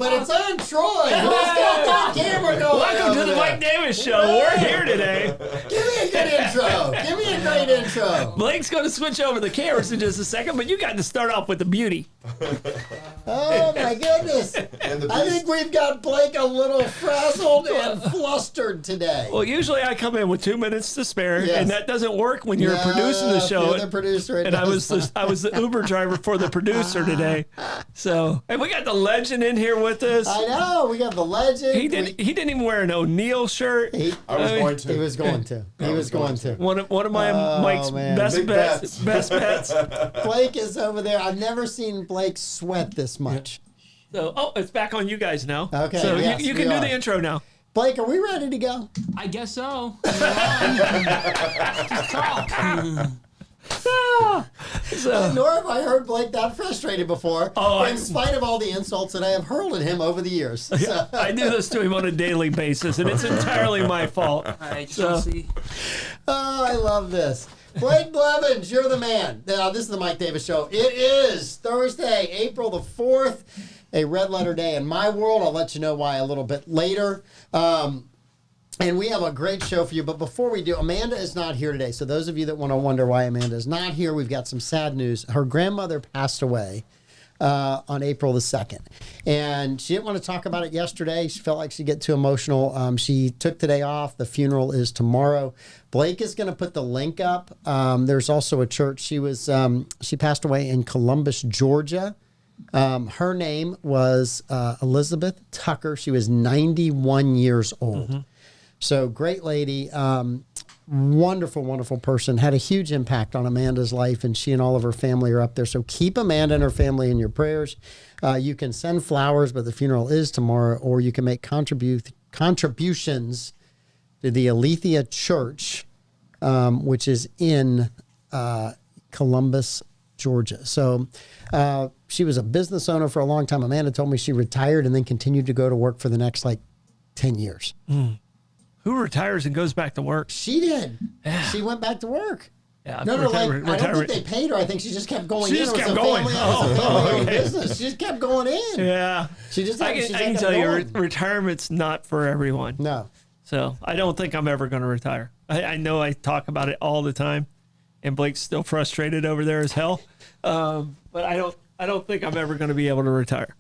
but it's on Troy. Who's got that camera going? Welcome to the Mike Davis Show. We're here today. Give me a good intro. Give me a great intro. Blake's going to switch over the cameras in just a second, but you got to start off with the beauty. Oh, my goodness. I think we've got Blake a little frazzled and flustered today. Well, usually I come in with 2 minutes to spare, Yes. and that doesn't work when you're producing the show. You're the producer. And I was the Uber driver for the producer today. So, and we got the legend in here with us. I know. We got the legend. He didn't even wear an O'Neal shirt. He was going to. One of my Mike's man. best Big bets. bets. Best bets. Blake is over there. I've never seen Blake sweat this much. So, it's back on you guys now. Okay, So yes, you we can do are. the intro now. Blake, are we ready to go? I guess so. Nor have I heard Blake that frustrated before, in spite of all the insults that I have hurled at him over the years. So. I do this to him on a daily basis, and it's entirely my fault. I just want to see. Oh, I love this. Blake Blevins, you're the man. Now, this is the Mike Davis Show. It is Thursday, April the 4th, a red letter day in my world. I'll let you know why a little bit later. And we have a great show for you. But before we do, Amanda is not here today. So those of you that want to wonder why Amanda is not here, we've got some sad news. Her grandmother passed away on April the 2nd. And she didn't want to talk about it yesterday. She felt like she'd get too emotional. She took today off. The funeral is tomorrow. Blake is going to put the link up. There's also a church. She passed away in Columbus, Georgia. Her name was Elizabeth Tucker. She was 91 years old. Mm-hmm. So great lady, wonderful, wonderful person, had a huge impact on Amanda's life, and she and all of her family are up there. So keep Amanda and her family in your prayers. You can send flowers, but the funeral is tomorrow, or you can make contributions to the Aletheia Church, which is in Columbus, Georgia. So she was a business owner for a long time. Amanda told me she retired and then continued to go to work for the next 10 years. Mm. Who retires and goes back to work? She did. Yeah. She went back to work. Yeah, I don't think they paid her. I think she just kept going in. She just kept going. Family business. She just kept going in. Yeah. She just. I can tell you, retirement's not for everyone. No. So I don't think I'm ever going to retire. I know I talk about it all the time, and Blake's still frustrated over there as hell. But I don't think I'm ever going to be able to retire.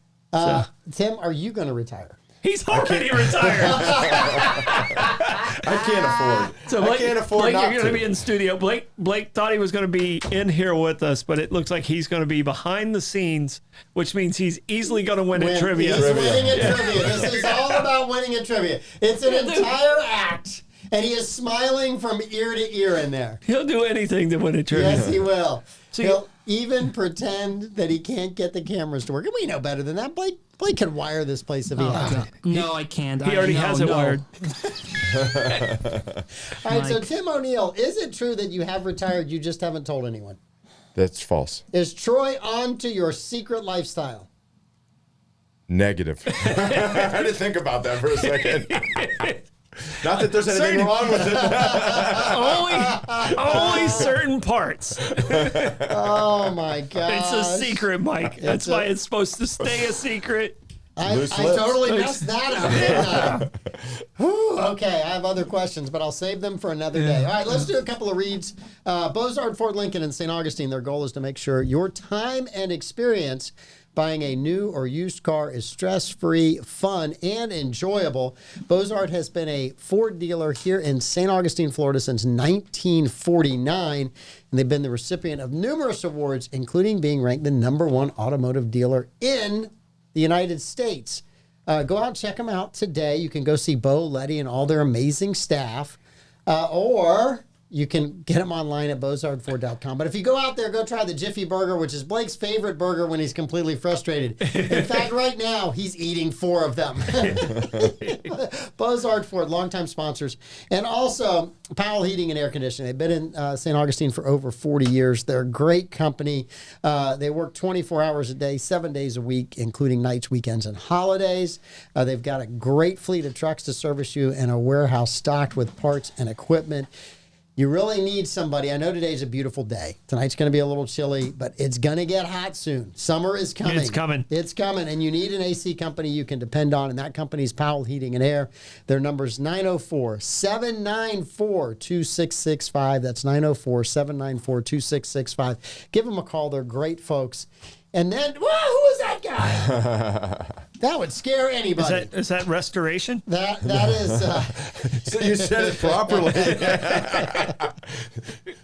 Tim, are you going to retire? He's already retired. I can't afford. So Blake, I can't afford Blake, not you're going to to be in studio. Blake thought he was going to be in here with us, but it looks like he's going to be behind the scenes, which means he's easily going to win at trivia. He's winning at trivia. This is all about winning at trivia. It's an entire act, and he is smiling from ear to ear in there. He'll do anything to win at trivia. Yes, he will. So He'll even pretend that he can't get the cameras to work. And we know better than that. Blake can wire this place if he has to. No, I can't. He already has it wired. All right, so Tim O'Neal, is it true that you have retired, you just haven't told anyone? That's false. Is Troy on to your secret lifestyle? Negative. I had to think about that for a second. Not that there's anything wrong with it. only certain parts. Oh, my God. It's a secret, Mike. That's why it's supposed to stay a secret. I totally messed that up, didn't I? Whew, okay, I have other questions, but I'll save them for another day. All right, let's do a couple of reads. Bozard, Fort Lincoln, and St. Augustine, their goal is to make sure your time and experience buying a new or used car is stress-free, fun, and enjoyable. Bozard has been a Ford dealer here in St. Augustine, Florida since 1949, and they've been the recipient of numerous awards, including being ranked the #1 automotive dealer in the United States. Go out and check them out today. You can go see Bo, Letty, and all their amazing staff, or you can get them online at bozardford.com. But if you go out there, go try the Jiffy Burger, which is Blake's favorite burger when he's completely frustrated. In fact, right now, he's eating 4 of them. Bozard Ford, longtime sponsors. And also, Powell Heating and Air Conditioning. They've been in St. Augustine for over 40 years. They're a great company. They work 24 hours a day, 7 days a week, including nights, weekends, and holidays. They've got a great fleet of trucks to service you and a warehouse stocked with parts and equipment. You really need somebody. I know today's a beautiful day. Tonight's going to be a little chilly, but it's going to get hot soon. Summer is coming. It's coming. It's coming, and you need an AC company you can depend on, and that company's Powell Heating and Air. Their number's 904-794-2665. That's 904-794-2665. Give them a call. They're great folks. And then, whoa, who is that guy? That would scare anybody. Is that restoration? That is. So you said it properly.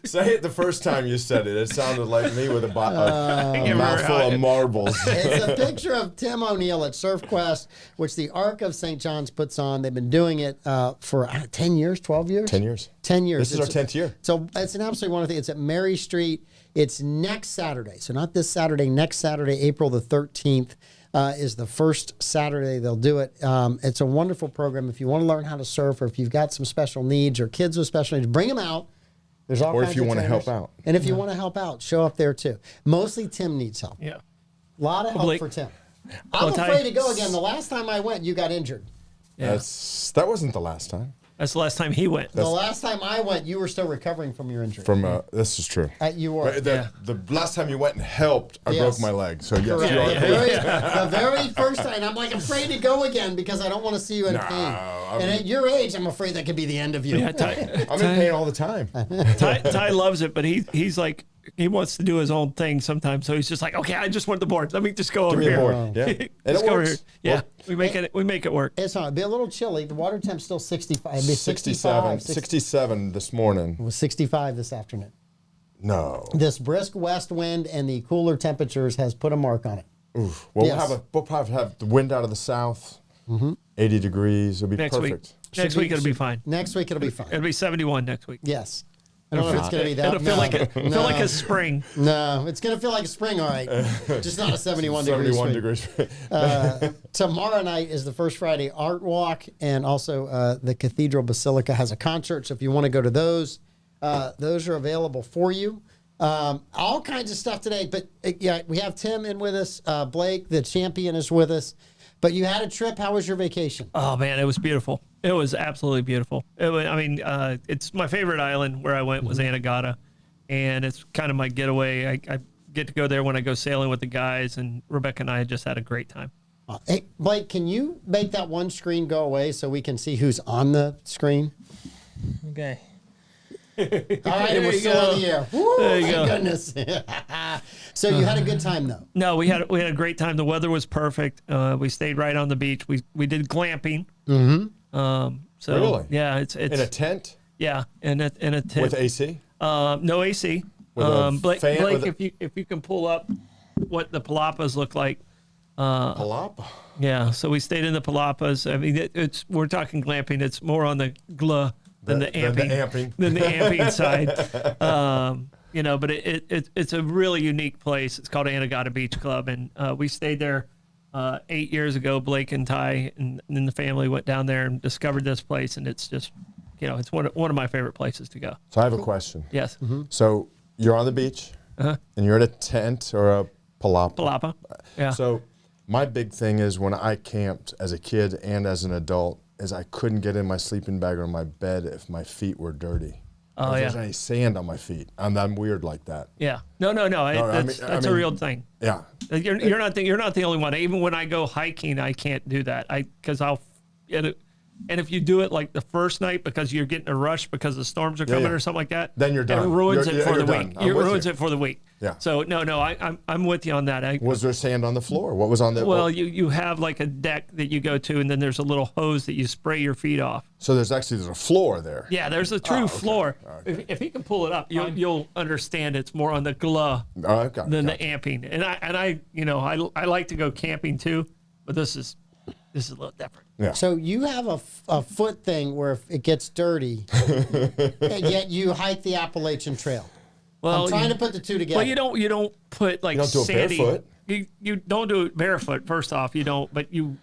Say it the first time you said it. It sounded like me with a mouthful of marbles. It's a picture of Tim O'Neill at SurfQuest, which the Ark of St. John's puts on. They've been doing it for 10 years, 12 years? 10 years. 10 years. This is our 10th year. So it's an absolutely wonderful thing. It's at Mary Street. It's next Saturday. So not this Saturday, next Saturday, April the 13th. Is the first Saturday they'll do it. It's a wonderful program. If you want to learn how to surf, or if you've got some special needs or kids with special needs, bring them out. There's all Or kinds if you of want to trainers. help out. And if you want to help out, show up there too. Mostly Tim needs help. Yeah. A lot of help Blake- for Tim. Well, I'm Ty- afraid to go again. The last time I went, you got injured. Yeah. That wasn't the last time. That's the last time he went. The last time I went, you were still recovering from your injury. This is true. You were. Right, the last time you went and helped, I Yes. broke my leg. So yes, Correct. you are correct. The very first time, I'm like afraid to go again because I don't want to see you in pain. And at your age, I'm afraid that could be the end of you. Yeah, I'm in pain all the time. Ty loves it, but he's like, he wants to do his own thing sometimes. So he's just like, okay, I just want the board. Let me just go over Give me a here. board. Yeah. And Just it go over works. here. Yeah, Well, we make it work. It's not. It'd be a little chilly. The water temp's still 65. It'd be 67, 67 this morning. It was 65 this afternoon. No. This brisk west wind and the cooler temperatures has put a mark on it. Oof. Well, Yes. we'll probably have the wind out of the south. 80 degrees. It'll be Next perfect. week. Next week it'll be fine. Next week it'll be fine. It'll be 71 next week. Yes. I don't know if it's going to be that. It'll feel like a spring. No, it's going to feel like a spring, all right. Just not a 71 degree 71 swing. degrees. Tomorrow night is the First Friday Art Walk, and also the Cathedral Basilica has a concert. So if you want to go to those are available for you. All kinds of stuff today. But yeah, we have Tim in with us. Blake, the champion, is with us. But you had a trip. How was your vacation? Oh man, it was beautiful. It was absolutely beautiful. It's my favorite island where I went was Anegada, and it's kind of my getaway. I get to go there when I go sailing with the guys, and Rebecca and I just had a great time. Hey, Blake, can you make that one screen go away so we can see who's on the screen? Okay. All right, There we're you still go. in the air. Woo, There you thank go. goodness. So you had a good time, though. No, we had a great time. The weather was perfect. We stayed right on the beach. We did glamping. So Really? yeah, it's In a tent yeah, in a tent with AC? no AC. With a Blake, fan- Blake with a- if you can pull up what the palapas look like. Palapa? Yeah, so we stayed in the palapas. I mean, we're talking glamping. It's more on the gla than the Than the amping amping. than the amping side. But it's a really unique place. It's called Anegada Beach Club, and we stayed there 8 years ago. Blake and Ty and the family went down there and discovered this place, and it's just, it's one of my favorite places to go. So I have a question. Yes, So you're on the beach, and you're in a tent or a palapa. palapa. Yeah. So my big thing is when I camped as a kid and as an adult is I couldn't get in my sleeping bag or my bed if my feet were dirty. Oh, if yeah. there's any sand on my feet. I'm weird like that. Yeah. No. That's I a mean- real thing. Yeah. You're not the only one. Even when I go hiking, I can't do that. And if you do it like the first night because you're getting a rush because the storms are coming yeah. or something like that, Then you're done. It ruins You're- it for you're the done. week. I'm It with ruins you. it for the week. Yeah. So I'm with you on that. Was there sand on the floor? What was on the Well, you have like a deck that you go to, and then there's a little hose that you spray your feet off. So there's a floor there. Yeah, there's a true floor. If you can pull it up, you'll understand it's more on the gla Oh, I've got than got the amping. And I like to go camping too, but this is a little different. Yeah. So you have a foot thing where if it gets dirty, and yet you hike the Appalachian Trail. Well, I'm trying to put the two together. Well, you don't put like You don't do it sandy. barefoot? You don't do it barefoot. First off, you don't. But you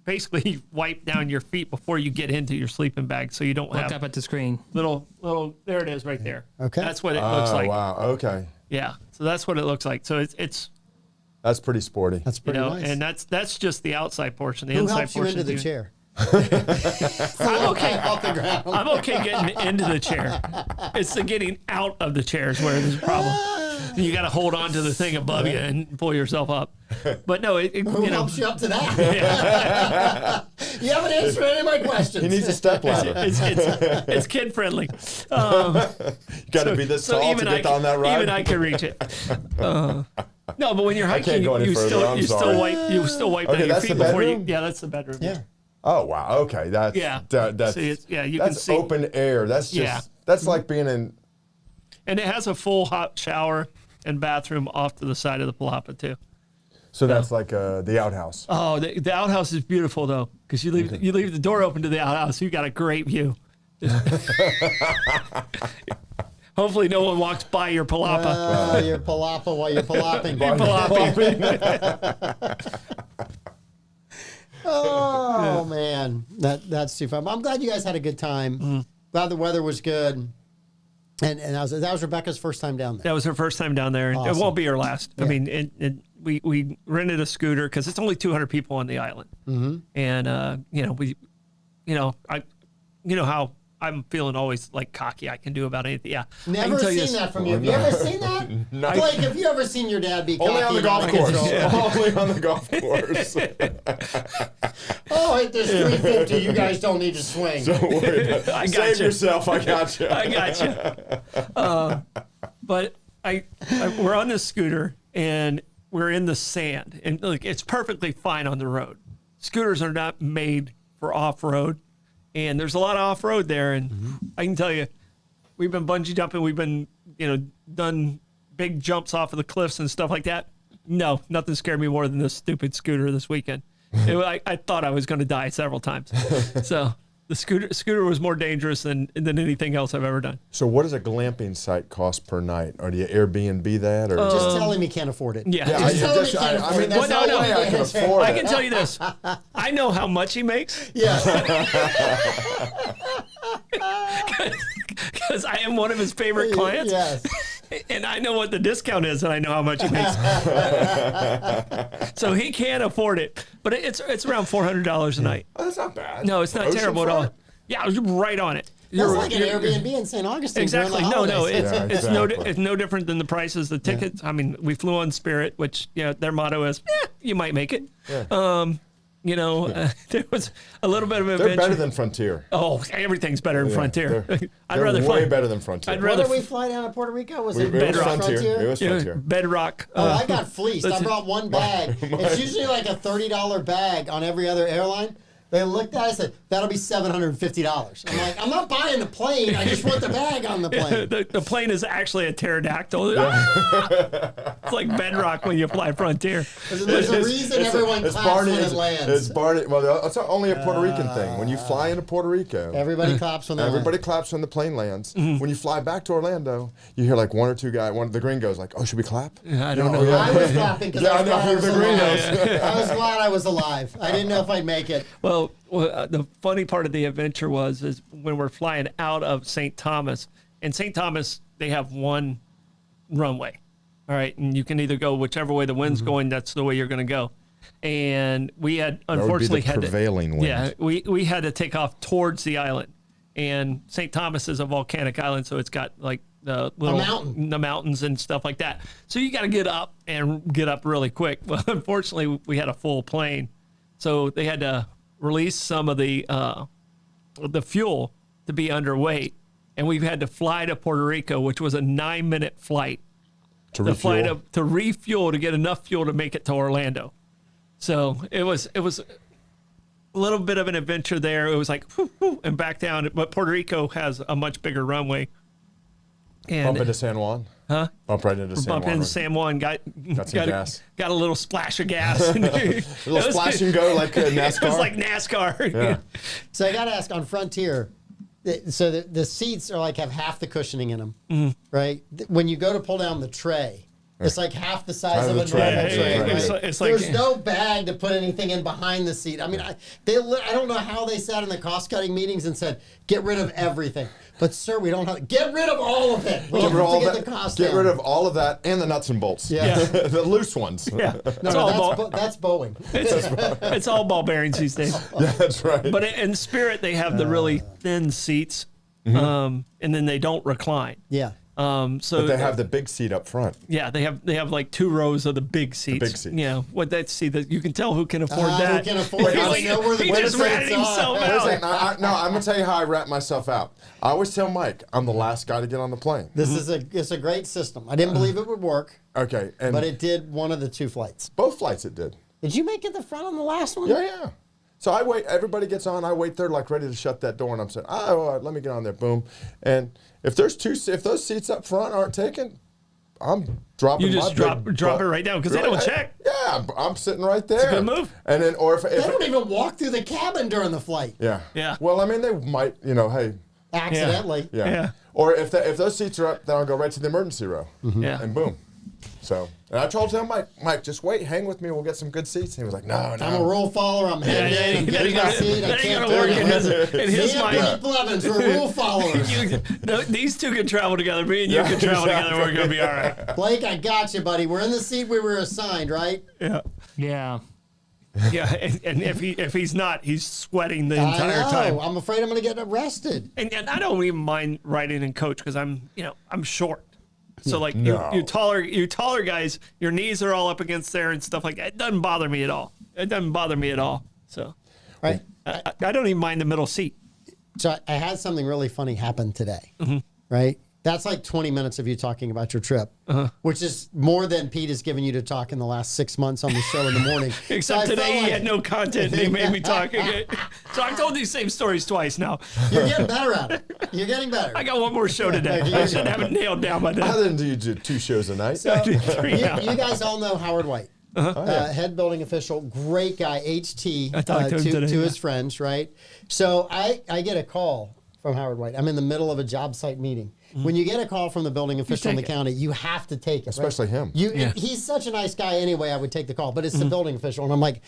basically wipe down your feet before you get into your sleeping bag, so you don't Look have up at the screen. little. There it is, right there. Okay. That's what it looks Oh, like. wow. Okay. Yeah. So that's what it looks like. So it's That's pretty sporty. That's pretty nice. and that's just the outside portion. The Who inside helps you portion. into the chair? I'm okay. Off the ground. I'm okay getting into the chair. It's the getting out of the chairs where there's a problem. You got to hold on to the thing above you and pull yourself up. But no, Who you know, helps you up to that? You haven't answered any of my questions. He needs a step ladder. it's kid friendly. You got to be this tall to get on that ride. Even I can reach it. No, but when you're hiking, can't go any you further, still I'm you sorry. still wipe Okay, down your that's feet the before you. bedroom? Yeah, that's the bedroom. Yeah. Oh wow. Okay. That's Yeah. That's See, you can that's see. open air. That's just Yeah. that's like being in. And it has a full hot shower and bathroom off to the side of the palapa too. So that's like the outhouse. Oh, the outhouse is beautiful though, because you leave the door open to the outhouse. You got a great view. Hopefully, no one walks by your palapa. Your palapa while you're palapping. Oh man, that's too fun. I'm glad you guys had a good time. Glad the weather was good. And that was Rebecca's first time down there. That was her first time down there, and it Awesome. won't be her last. I mean, we rented a scooter because it's only 200 people on the island, and how I'm feeling always like cocky. I can do about anything. Yeah, I Never can tell you seen this. that from you. Have you ever seen that? No. Blake, have you ever seen your dad be cocky? Only on the and golf out of course. control? Only on the golf course. Oh, hit this 350. You guys don't need to swing. Don't worry about it. I got Save you. yourself. I got you. I got you. But we're on this scooter and we're in the sand, and like it's perfectly fine on the road. Scooters are not made for off road, and there's a lot of off road there. And I can tell you, we've been bungee jumping, we've been done big jumps off of the cliffs and stuff like that. No, nothing scared me more than this stupid scooter this weekend. I thought I was going to die several times. So the scooter was more dangerous than anything else I've ever done. So what does a glamping site cost per night? Or do you Airbnb that? Or Just tell him he can't afford it. Yeah. I tell him he mean, can't afford it. there's That's no not way what I can it is. afford I it. can tell you this. I know how much he makes Yeah. because I am one of his favorite clients. Yes. And I know what the discount is, and I know how much he makes. So he can't afford it. But it's around $400 a night. Oh, that's not bad. No, it's not terrible at all. Oceanfront? Yeah, you're right on it. That's like an Airbnb in St. Augustine. Exactly. during the No, holidays. it's Yeah, exactly. it's no different than the prices. The tickets. I mean, we flew on Spirit, which their motto is, you might make it. Yeah. There was a little bit of They're adventure. better than Frontier. Oh, everything's better than Frontier. They're I'd rather way fly. better than Frontier. I'd Where rather did we fly down to Puerto Rico? Was it It was Bedrock. Frontier. It was Frontier. Bedrock. Oh, I got fleeced. I listen. brought one bag. It's usually like a $30 bag on every other airline. They looked at it and said, that'll be $750. I'm like, I'm not buying the plane. I just want the bag on the plane. The plane is actually a pterodactyl. It's like Bedrock when you fly Frontier. There's a reason everyone claps when it lands. It's Barney. Well, it's only a Puerto Rican thing. When you fly into Puerto Rico, Everybody claps when they everybody land. claps when the plane lands. Mm-hmm. When you fly back to Orlando, you hear like one or two guys. One of the gringos like, "Oh, should we clap?" I don't know. I was clapping because Yeah, I was glad I was the alive. gringos. I was glad I was alive. I didn't know if I'd make it. Well, the funny part of the adventure is when we're flying out of St. Thomas. In St. Thomas, they have one runway. All right, and you can either go whichever way the wind's going. That's the way you're going to go. And we had would be the unfortunately had prevailing wind. Yeah, we had to take off towards the island. And St. Thomas is a volcanic island, so it's got like the mountain. the mountains and stuff like that. So you got to get up really quick. Well, unfortunately, we had a full plane, so they had to release some of the fuel to be underweight, and we've had to fly to Puerto Rico, which was a 9-minute flight To to fly refuel. to refuel to get enough fuel to make it to Orlando. So it was a little bit of an adventure there. It was like whoo, whoo, and back down, but Puerto Rico has a much bigger runway. And Bump into San Juan. Huh? Bump right into San bump Juan. into San Juan, got some gas. got a little splash of gas. A little splash and go like NASCAR. It was like NASCAR. Yeah. So I got to ask on Frontier. So the seats are like have half the cushioning in them, right? When you go to pull down the tray, It's like half the size of a Size of a tray. normal tray. Yeah, Right? it's like- There's no bag to put anything in behind the seat. I mean, I don't know how they sat in the cost-cutting meetings and said, get rid of everything. But, sir, we don't have... Get rid of all of it. We Get have rid of all to get that. the cost Get down. rid of all of that and the nuts and bolts. Yeah. The loose ones. Yeah, No, it's all no, ball, that's Boeing. it's all ball bearings these days. Yeah, that's right. But in Spirit, they have the really thin seats, and then they don't recline. Yeah. So But they have the big seat up front. yeah, they have like 2 rows of the big seats. big seats. Yeah, what that seat that you can tell who can afford Who that. can afford it? He's I like- know where the he just seats ratted are. himself Wait a out. second. No, I'm gonna tell you how I rat myself out. I always tell Mike I'm the last guy to get on the plane. This is it's a great system. I didn't believe it would work, Okay, and but it did one of the 2 flights. both flights it did. Did you make it the front on the last one? Yeah. So I wait. Everybody gets on. I wait there, like ready to shut that door, and I'm saying, "Oh, let me get on there." Boom. And if those seats up front aren't taken, I'm dropping. You just my drop big it butt. right down because they don't check. Yeah, I'm sitting right there. good move. And then, or if They don't even walk through the cabin during the flight. yeah, Yeah. Well, I mean, they might, hey, Accidentally. yeah. Yeah. Or if those seats are up, then I'll go right to the emergency row, Yeah. and boom. So, and I told him, Mike, just wait, hang with me, we'll get some good seats. And he was like, no. I'm a rule follower. I'm Yeah, heading in. I'm you getting my seat. I gotta can't go to work do in his, it. in his Me and mind. Blake Blevins, we're rule followers. These two can travel together. Me and you Yeah, can travel exactly. together. We're gonna be all right. Blake, I got you, buddy. We're in the seat we were assigned, right? Yeah. Yeah. Yeah, and if he's not, he's sweating the I entire know. time. I'm afraid I'm going to get arrested. And I don't even mind riding in coach because I'm short. So like No. you taller guys, your knees are all up against there and stuff like that. It doesn't bother me at all. It doesn't bother me at all. So Right? I don't even mind the middle seat. So I had something really funny happen today, Mm-hmm. right? That's like 20 minutes of you talking about your trip, Uh-huh. which is more than Pete has given you to talk in the last 6 months on the show in the morning. So I Except felt today he like had no content and he made me talk again. So I've told these same stories twice now. You're getting better at it. You're getting better. I got one more show today. I should have it nailed down by I then. didn't do you do 2 shows a night. So, Three you, now. you guys all know Howard White, head building official, great guy, HT, I talked to him today, his yeah. friends, right? So I get a call from Howard White. I'm in the middle of a job site meeting. When you get a call from the building official in the take it. county, you have to take it. Right? Especially him. Yeah. He's such a nice guy anyway, I would take the call, but it's the building official. And I'm like,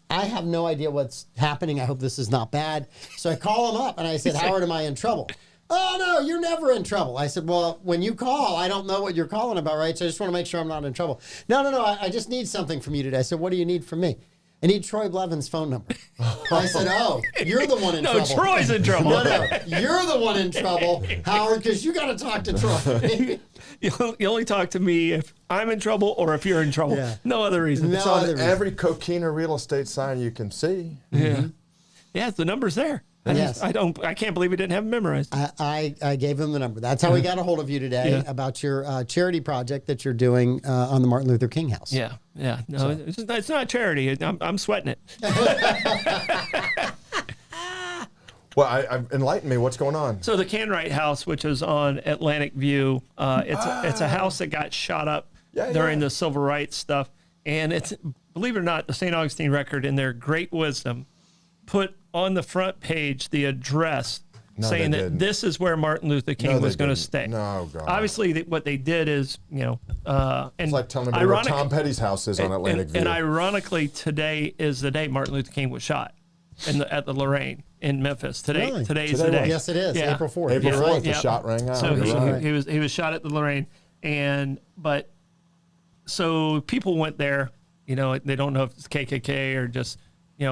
I have no idea what's happening. I hope this is not bad. So I call him up and I said, Howard, am I in trouble? Oh, no, you're never in trouble. I said, well, when you call, I don't know what you're calling about, right? So I just want to make sure I'm not in trouble. No, I just need something from you today. I said, what do you need from me? I need Troy Blevin's phone number. I said, oh, you're the one in No, trouble. Troy's in trouble. No, you're the one in trouble, Howard, because you got to talk to Troy. You only talk to me if I'm in trouble or if you're in trouble. Yeah. No other reason. No. It's on other reason. every cocaine or real estate sign you can see. Yeah. Yeah, the number's there. Yes. I can't believe he didn't have it memorized. I gave him the number. That's how we got a hold of you today Yeah. about your charity project that you're doing on the Martin Luther King House. Yeah. No, it's not charity. I'm sweating it. Well, I enlighten me. What's going on? So the Canwright House, which is on Atlantic View, it's a house that got shot up Yeah, during yeah. the civil rights stuff, and it's, believe it or not, the St. Augustine Record, in their great wisdom, put on the front page the address No, saying they that didn't. this is where Martin Luther King No, they was going to didn't. stay. No, God. Obviously, what they did is, and It's like telling me where Tom Petty's house is on Atlantic View. and ironically, today is the day Martin Luther King was shot at the Lorraine in Memphis. Really? Today's Today the day. was. Yes, it is. Yeah. April 4th. April You're 4th, right. the shot rang out. So You're right. he was shot at the Lorraine, but people went there. They don't know if it's KKK or just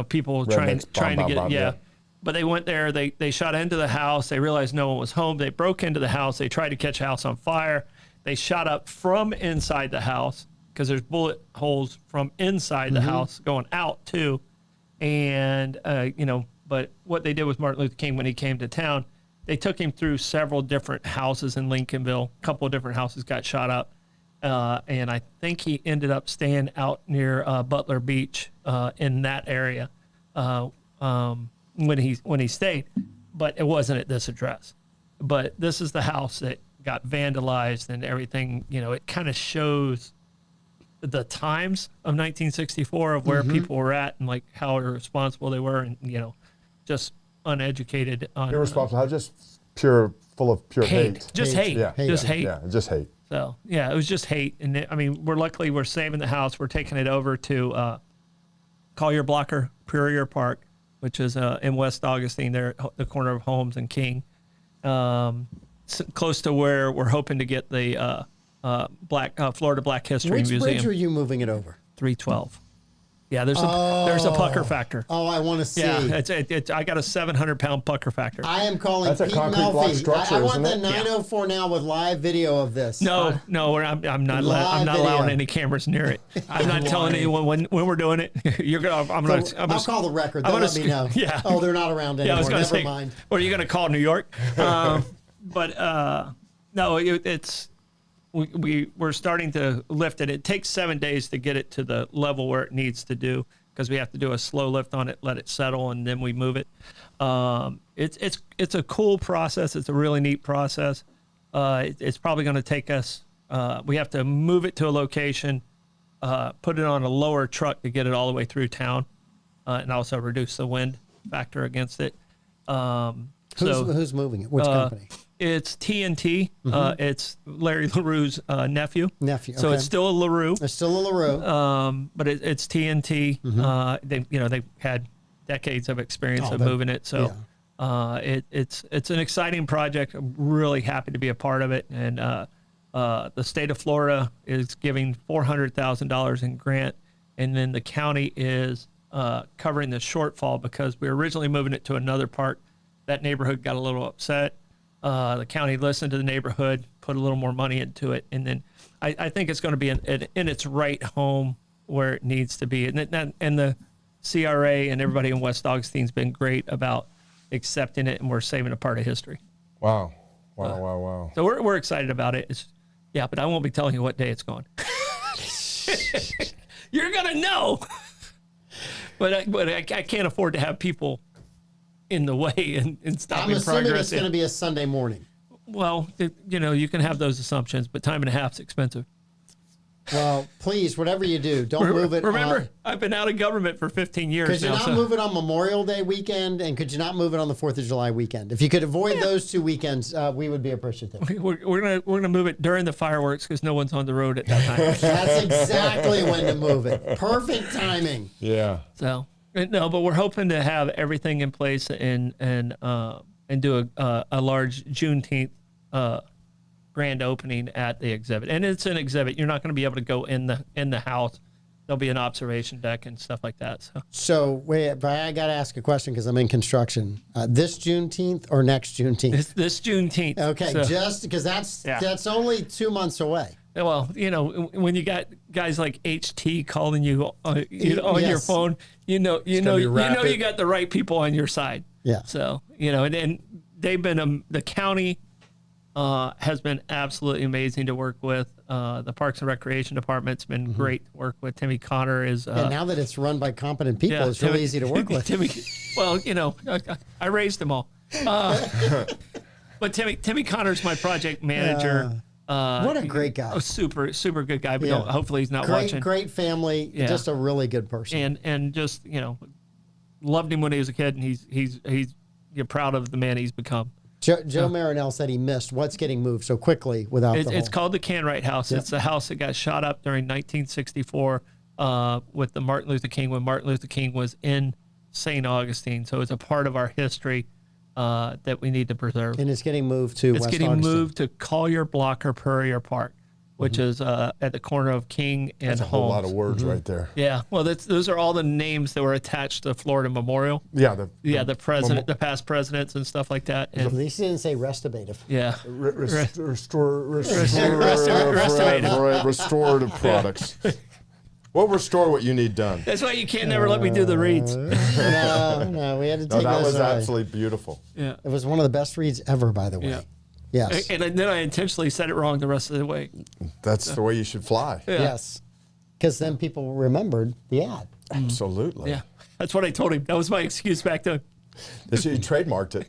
people trying Rednecks, to bomb, get bomb, yeah. But they went there. They shot into the house. They realized no one was home. They broke into the house. They tried to catch a house on fire. They shot up from inside the house because there's bullet holes from inside the house going out too. And but what they did with Martin Luther King when he came to town, they took him through several different houses in Lincolnville. A couple of different houses got shot up. And I think he ended up staying out near Butler Beach in that area when he stayed, but it wasn't at this address. But this is the house that got vandalized and everything. It kind of shows the times of 1964 of where people were at and like how irresponsible they were, and just uneducated on Irresponsible. How just full of pure hate. Just hate. Yeah. Just hate. Yeah, just hate. So yeah, it was just hate. And I mean, we're saving the house. We're taking it over to Collier Blocker Prairie Park, which is in West Augustine, there at the corner of Holmes and King, close to where we're hoping to get the Florida Black History Which Museum. bridge are you moving it over? 312. Yeah, there's a pucker factor. Oh, I want to see. Yeah, it's I got a 700-pound pucker factor. I am calling That's a Pete concrete block Melfi. structure, I want isn't the it? 904 now with live video of this. No, I'm not Live allowing video. any cameras near it. I'm not telling anyone when we're doing it. I'll call the record. They'll let me know. Yeah. Oh, they're not around Yeah, I anymore. was going to Never say, mind. or are you going to call New York? No, we're starting to lift it. It takes 7 days to get it to the level where it needs to do, because we have to do a slow lift on it, let it settle, and then we move it. It's a cool process. It's a really neat process. It's probably going to take us. We have to move it to a location, put it on a lower truck to get it all the way through town, and also reduce the wind factor against it. Who's moving it? Which company? It's TNT. It's Larry LaRue's nephew. Nephew, So okay. it's still a LaRue. There's still a LaRue. But it's TNT. They've had decades of experience of but- moving it. So it's an exciting project. I'm really happy to be a part of it. And the state of Florida is giving $400,000 in grant, and then the county is covering the shortfall because we were originally moving it to another park. That neighborhood got a little upset. The county listened to the neighborhood, put a little more money into it, and then I think it's going to be in its right home where it needs to be. And the CRA and everybody in West Augustine's been great about accepting it, and we're saving a part of history. Wow. Wow. So we're excited about it. But I won't be telling you what day it's going. You're gonna know, but I can't afford to have people in the way and I'm stopping assuming progress. it's going to be a Sunday morning. Well, you can have those assumptions, but time and a half's expensive. Well, please, whatever you do, don't move it. Remember, I've been out of government for 15 years Could you now. not So move it on Memorial Day weekend, and could you not move it on the 4th of July weekend? If you could avoid those 2 weekends, we would be appreciative. we're gonna move it during the fireworks because no one's on the road at that time. That's exactly when to move it. Perfect timing. Yeah. So no, but we're hoping to have everything in place and do a large Juneteenth grand opening at the exhibit. And it's an exhibit. You're not going to be able to go in the house. There'll be an observation deck and stuff like that. So wait, but I got to ask a question because I'm in construction. This Juneteenth or next Juneteenth? This Juneteenth. Okay, So- just because that's only 2 months away. Well, when you got guys like HT calling you on your Yes. phone, you gonna be rapid. you got the right people on your side. Yeah. So and they've been the county has been absolutely amazing to work with. The Parks and Recreation Department's been great to work with. Timmy Connor is. And now that it's run by competent people, it's really easy to work with. Timmy, well, I raised them all. But Timmy Connor's my project manager. What a great guy. A super super good guy. But Yeah. hopefully he's not Great, watching. great family. Yeah. Just a really good person. And just loved him when he was a kid, and he's you're proud of the man he's become. Joe Marinell said he missed what's getting moved so quickly without the It's whole. called the Canwright House. Yep. It's the house that got shot up during 1964 with the Martin Luther King, when Martin Luther King was in St. Augustine. So it's a part of our history that we need to preserve. And it's getting moved to It's West getting Augustine. moved to Collier Blocker Prairie Park, which is at the corner of King and That's a whole lot Holmes. of words right there. Yeah, well, those are all the names that were attached to the Florida Memorial. Yeah. The president, the past presidents, and stuff like that. At And least he didn't say restabative. yeah, restorative products. We'll restore what you need done. that's why you can't never let me do the reads. No, we had to No, take that those was away. absolutely beautiful. Yeah, It was one of the best reads ever, by the way. Yeah. Yes. and then I intentionally said it wrong the rest of the way. That's the way you should fly. Yeah. Yes. Because then people remembered the ad. Absolutely. Yeah, that's what I told him. That was my excuse back then. This, you trademarked it.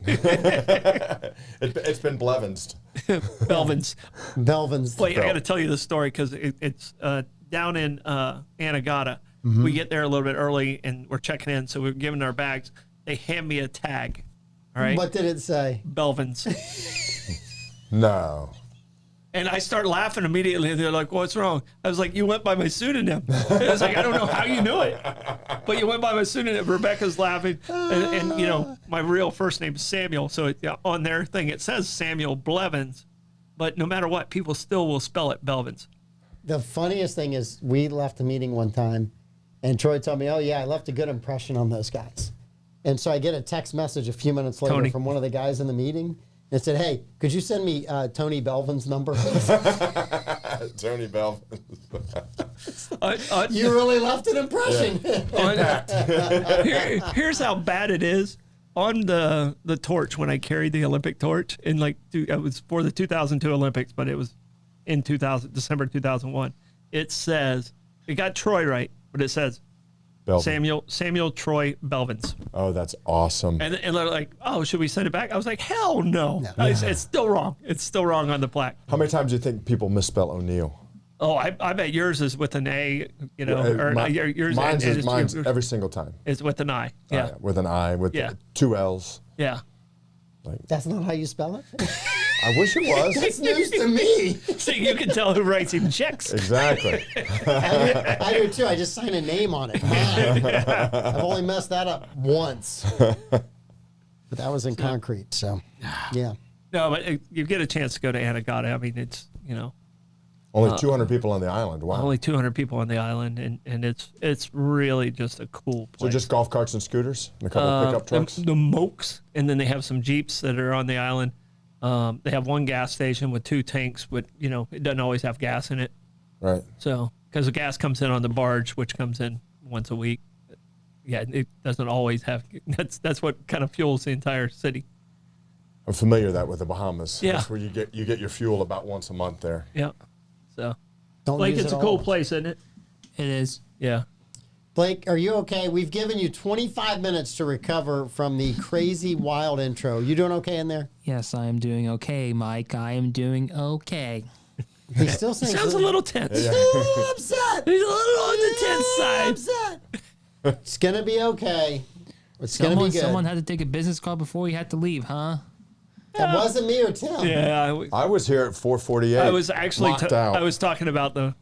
It's been Blevins. Belvin's. Belvin's. Wait, I got to tell you the story because it's down in Anagata. We get there a little bit early and we're checking in, so we're giving our bags. They hand me a tag. All right, What did it say? Belvin's. No. And I start laughing immediately. And they're like, what's wrong? I was like, you went by my pseudonym. And it's like, I don't know how you knew it, but you went by my pseudonym. Rebecca's laughing. And you know, my real first name is Samuel. So on their thing, it says Samuel Blevins. But no matter what, people still will spell it Belvins. The funniest thing is we left a meeting one time and Troy told me, oh yeah, I left a good impression on those guys. And so I get a text message a few minutes later Tony. from one of the guys in the meeting. It said, hey, could you send me Tony Belvin's number? Tony Belvin. You really left an impression. Here's how bad it is. On the torch, when I carried the Olympic torch, in it was for the 2002 Olympics, but it was in December 2001. It says, it got Troy right, but it says Belvin. Samuel Troy Belvins. Oh, that's awesome. And they're like, oh, should we send it back? I was like, hell no. It's still wrong. It's still wrong on the plaque. How many times do you think people misspell O'Neill? Oh, I bet yours is with an A, you know, yours Mine's every single time. is with an I. Yeah. With an I, with Yeah. 2 L's. Yeah. That's not how you spell it? I wish it was. It's news to me. So you can tell who writes him checks. Exactly. I do too. I just sign a name on it. Mine. I've only messed that up once. But that was in concrete, so yeah. No, but you get a chance to go to Anegada. I mean, it's, you know, Only 200 people on the island. Wow. only 200 people on the island, and it's really just a cool So place. just golf carts and scooters and a couple of pickup trucks? The Mokes, and then they have some Jeeps that are on the island. They have one gas station with 2 tanks, but, you know, it doesn't always have gas in it. Right. So, because the gas comes in on the barge, which comes in once a week. Yeah, it doesn't always have. That's what kind of fuels the entire city. I'm familiar with that with the Bahamas. Yeah. That's where you get your fuel about once a month there. Yeah. So, Don't like, use it's it a cool all. place, isn't it? It is. Yeah. Blake, are you okay? We've given you 25 minutes to recover from the crazy, wild intro. You doing okay in there? Yes, I am doing okay, Mike. I am doing okay. He still sings. Sounds a little tense. He's a little upset. He's a little on the tense side. Upset. It's gonna be okay. It's gonna be good. Someone had to take a business call before he had to leave, huh? That wasn't me or Tim. Yeah, I was here at 4:48. I was actually locked out. I was talking about the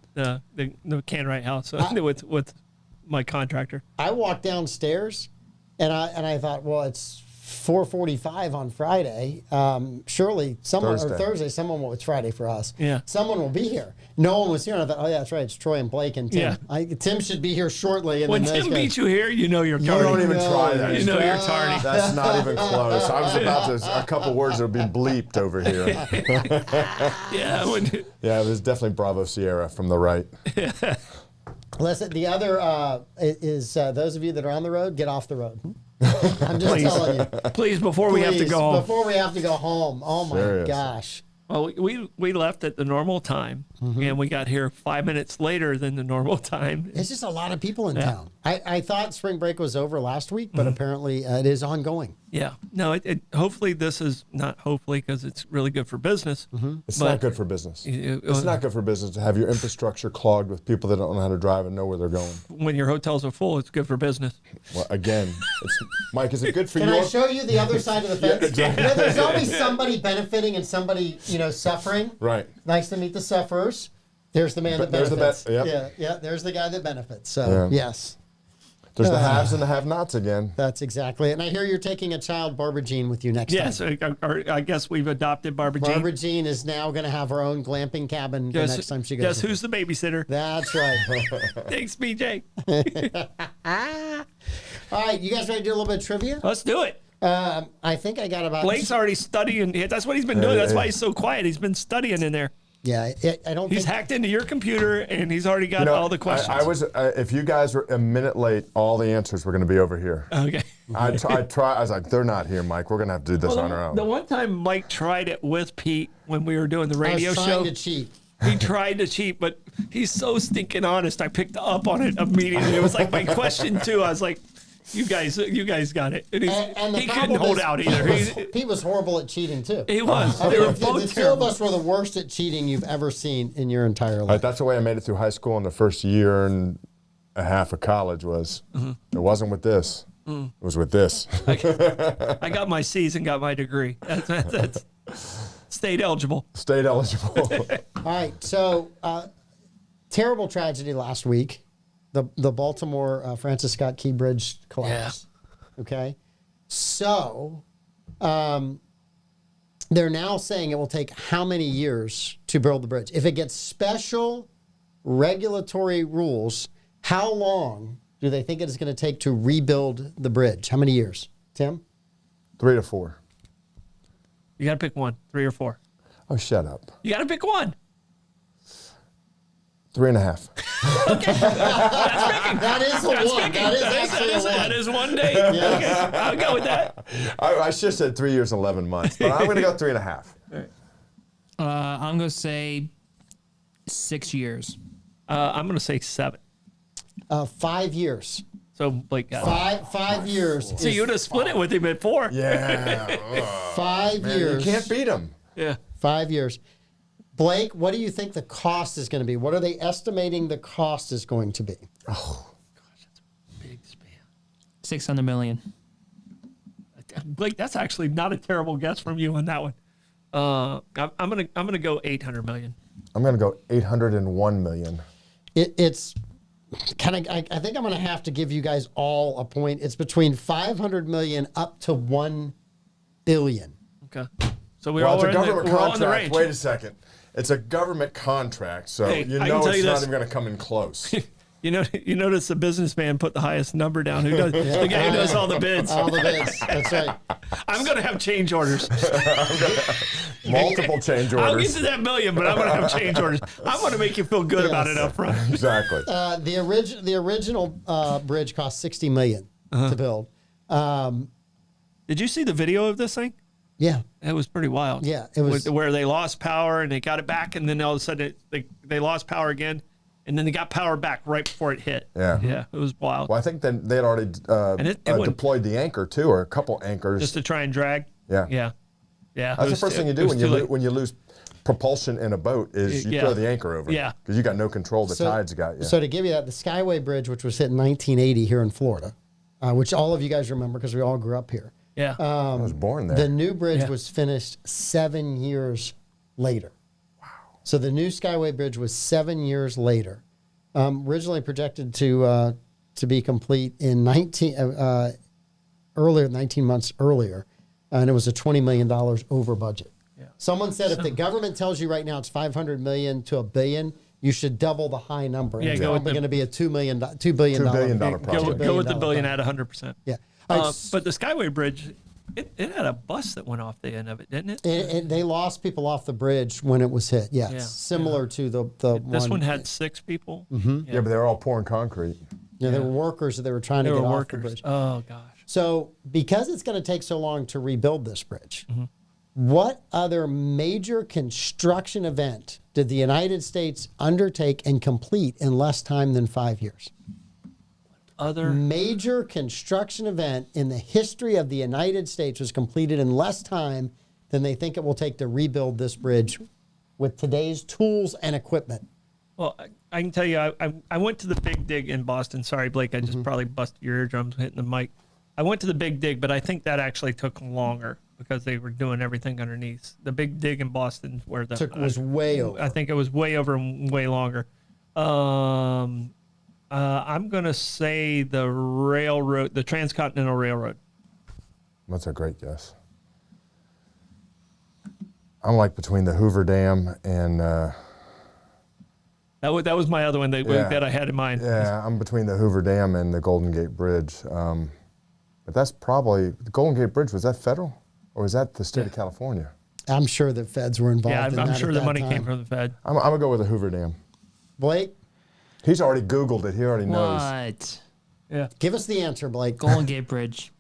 Canwright house with my contractor. I walked downstairs, and I thought, well, it's 4:45 on Friday. Surely someone or Thursday, someone will. It's Friday for us. Yeah. Someone will be here. No one was here, and I thought, oh yeah, that's right. It's Troy and Blake and Tim. Yeah. Tim should be here shortly. And When then those Tim guys- beats you here, you know you're You tardy. don't even try that. You know you're tardy. That's not even close. I was about to, a couple words that would be bleeped over here. Yeah. Yeah, it was definitely Bravo Sierra from the right. Listen, the other is those of you that are on the road, get off the road. I'm just Please. telling you. Please, before we have to Please, go home. Before we have to go home. Oh my Seriously. gosh. Well, we left at the normal time, and we got here 5 minutes later than the normal time. It's just a lot of people in town. I thought spring break was over last week, but apparently it is ongoing. Yeah. No, hopefully this is not hopefully because it's really good for business. It's But- not good for business. It- It's not good for business to have your infrastructure clogged with people that don't know how to drive and know where they're going. When your hotels are full, it's good for business. Well, again, Mike, is it good for Can you? I show you the other side of the fence? You know, there's always somebody benefiting and somebody, suffering. Right. Nice to meet the sufferers. There's the man that There's the benefits. yep. Yeah, there's the guy that benefits. So, Yeah. yes, There's the haves and the have-nots again. that's exactly it. And I hear you're taking a child, Barbara Jean, with you next Yes, time. I guess we've adopted Barbara Jean. Barbara Jean is now going to have her own glamping cabin the next time she goes. Guess who's the babysitter? That's right. Thanks, BJ. All right, you guys ready to do a little bit of trivia? Let's do it. I think I got about. Blake's already studying. That's what he's been doing. That's why he's so quiet. He's been studying in there. Yeah, I don't He's think. hacked into your computer and he's already got all the questions. I was. If you guys were a minute late, all the answers were going to be over here. Okay. I was like, they're not here, Mike. We're going to have to do this on our own. The one time Mike tried it with Pete when we were doing the I radio was trying show, to cheat. he tried to cheat, but he's so stinking honest. I picked up on it immediately. It was like my question too. I was like, "You guys got it." And, And the he problem couldn't hold is, out either. He was horrible at cheating too. He was. They were The both two of terrible. us were the worst at cheating you've ever seen in your entire Like, life. that's the way I made it through high school in the first year and a half of college was. It wasn't with this. It was with this. I got my C's and got my degree. That's State eligible. State eligible. All right, so terrible tragedy last week. The Baltimore Francis Scott Key Bridge collapse. Okay, so they're now saying it will take how many years to build the bridge? If it gets special regulatory rules, how long do they think it is going to take to rebuild the bridge? How many years, Tim? 3 to 4. You got to pick one, 3 or 4. Oh, shut up. You got to pick one. 3.5. That is a one. That is actually a one. That is one day. Okay, I'll go with that. I should have said 3 years and 11 months, but I'm going to go 3.5. I'm gonna say 6 years. I'm going to say 7. 5 years. So Blake got it. 5 years. So you would have split it with him at 4. Yeah. 5 Man, years. you can't beat them. Yeah. 5 years. Blake, what do you think the cost is going to be? What are they estimating the cost is going to be? Big span. 600 million. Blake, that's actually not a terrible guess from you on that one. I'm gonna go 800 million. I'm going to go 801 million. It's kind of. I think I'm going to have to give you guys all a point. It's between 500 million up to 1 billion. Okay. So we're Well, all it's a in the, government we're all in the contract. range. Wait a second. It's a government contract, so Hey, you I know can tell it's you not this. even going to come in close. You notice the businessman put the highest number down. Who does the guy who does all the bids? All the bids. That's right. I'm gonna have change orders. Multiple change I'll get orders. to that million, but I'm gonna have change orders. I want to make you feel good about it up front. Exactly. The original bridge cost 60 million to build. Did you see the video of this thing? Yeah. It was pretty wild. Yeah, it was- where they lost power and they got it back, and then all of a sudden they lost power again, and then they got power back right before it hit. Yeah. Yeah, it was wild. Well, I think then they had already it wouldn't- deployed the anchor too, or a couple anchors. Just to try and drag. Yeah. Yeah. Yeah. That's the first thing you do when you lose propulsion in a boat is you Yeah. throw the anchor over. Yeah. Because you got no control. The tides got you. So to give you that, the Skyway Bridge, which was hit in 1980 here in Florida, which all of you guys remember because we all grew up here. Yeah. I was born there. The new bridge Yeah. was finished 7 years later. Wow. So the new Skyway Bridge was 7 years later. Originally projected to be complete in 19 months earlier, and it was a $20 million over budget. Yeah. Someone said if the government tells you right now it's 500 million to $1 billion, you should double the high number. Yeah, It's go with probably the- going to be a $2 billion $2 billion project. project. go with the billion at 100%. Yeah. All right, But the Skyway Bridge, it had a bus that went off the end of it, didn't it? and they lost people off the bridge when it was hit. Yes, Yeah. similar to the This one had 6 people. Yeah, but they were all pouring concrete. Yeah, there were workers that they were trying They to were get off the workers. bridge. Oh gosh. So, because it's going to take so long to rebuild this bridge, Mm-hmm. what other major construction event did the United States undertake and complete in less time than 5 years? Other Major construction event in the history of the United States was completed in less time than they think it will take to rebuild this bridge with today's tools and equipment. Well, I can tell you, I went to the Big Dig in Boston. Sorry, Blake, I just probably busted your eardrums hitting the mic. I went to the Big Dig, but I think that actually took longer because they were doing everything underneath. The Big Dig in Boston, where the Was way over. I think it was way over and way longer. I'm gonna say the railroad, the Transcontinental Railroad. That's a great guess. I'm like between the Hoover Dam and That was my other one that I had in mind. yeah, I'm between the Hoover Dam and the Golden Gate Bridge. But that's probably the Golden Gate Bridge. Was that federal or was that the state of California? I'm sure the feds were involved Yeah, in I'm that sure at the that money time. came from the Fed. I'm gonna go with the Hoover Dam. Blake, He's already Googled it. He already knows. What? Yeah. give us the answer, Blake. Golden Gate Bridge.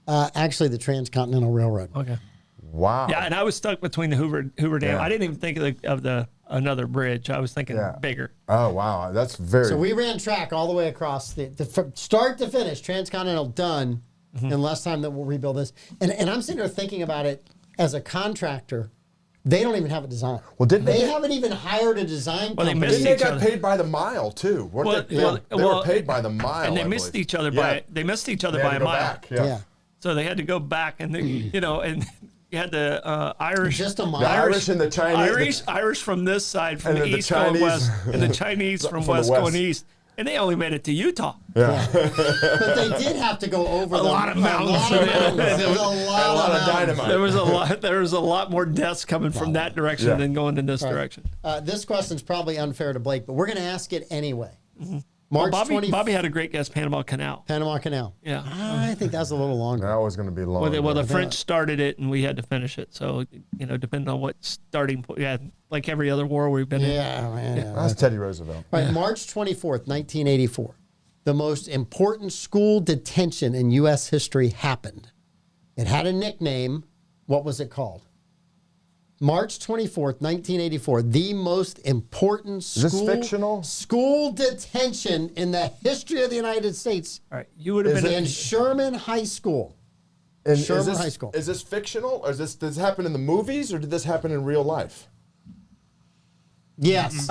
Actually, the Transcontinental Railroad. Okay. Wow. Yeah, and I was stuck between the Hoover Dam. Yeah. I didn't even think of the another bridge. I was thinking Yeah. bigger. Oh wow, that's very. So we ran track all the way across from start to finish. Transcontinental done in less time than we'll rebuild this. And I'm sitting there thinking about it as a contractor. They don't even have a design. Well, didn't they they- haven't even hired a design Well, they company. missed Didn't they each got other. paid by the mile too? Weren't Well, they? well, they well, were paid by the mile. And they I missed believe. each other Yeah. by they missed each other They by had a to go mile. back. Yeah. So they had to go back and they, and You had the Irish, Just a The mile. Irish and the Chinese. Irish from this side, from And the then the east going Chinese. west, and the Chinese from From the west west. going east, and they only made it to Utah. Yeah. But they did have to go over A lot of mountains. There was a And lot a lot of of mountains. dynamite. There was a lot more deaths coming from that direction Yeah. than going in this direction. This question's probably unfair to Blake, but we're going to ask it anyway. Well, March 20th, Bobby had a great guess, Panama Canal. Panama Canal. Yeah. I think that's a little longer. That was going to be long. Well, the French started it, and we had to finish it. So, depending on what starting point, yeah, like every other war we've been in. Yeah, man. That's Teddy Roosevelt. All right, March 24th, 1984. The most important school detention in U.S. history happened. It had a nickname. What was it called? March 24th, 1984. The most important this fictional? school detention in the history of the United States All right, you would have Is been it- in Sherman High School. And Sherman High School. Is this fictional? Or does this happen in the movies, or did this happen in real life? Yes.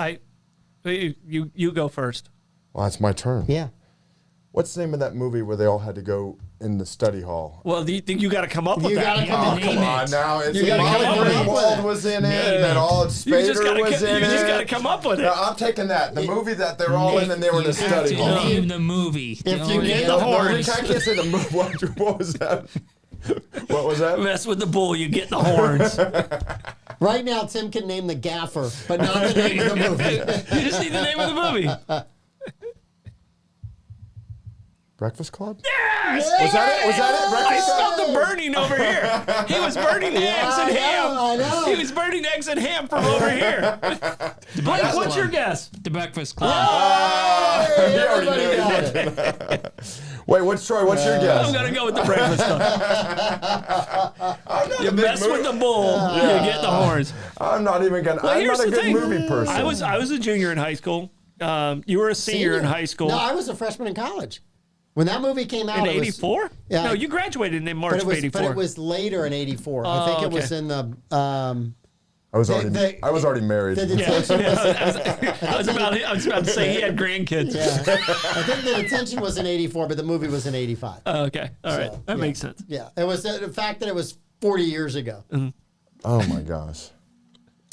You go first. Well, that's my turn. Yeah. What's the name of that movie where they all had to go in the study hall? Well, you got to come up with You that. gotta come up Come Name on it. now. It's You gotta come Molly up with Ringwald it. was in it, Name and it. all You Spader just gotta was in you just it. got to come up with it. No, I'm taking that. The movie that they're all in and they were in the You have study to hall. name the movie. If you only get get the horns. I can't say the movie. What was that? What was that? Mess with the bull, you get the horns. Right now, Tim can name the gaffer, but not the name of the movie. You just need the name of the movie. Breakfast Club? Yes! Was that it? Was that it? I Breakfast Club? smelled the burning over here. He was burning eggs and ham. I know. He was burning eggs and ham from over here. Blake, what's your guess? The Breakfast Club. Hey, You already everybody knew. got it. Wait, Troy? What's your guess? I'm gonna go with the breakfast stuff. I'm not You a big mess with the bull, you get the horns. I'm not even gonna. Well, I'm here's not a the good thing. movie person. I was a junior in high school. You were a senior in high school. No, I was a freshman in college. When that movie came out, In it was- '84? Yeah. No, you graduated in March but it of was, '84. but it was later in '84. I think it okay. was in the. I was already married. The Yeah, detention was, I was about to say he had grandkids. yeah. I think the detention was in '84, but the movie was in '85. Oh, okay, all right, So, that yeah. makes sense. Yeah, it was the fact that it was 40 years ago. Oh my gosh.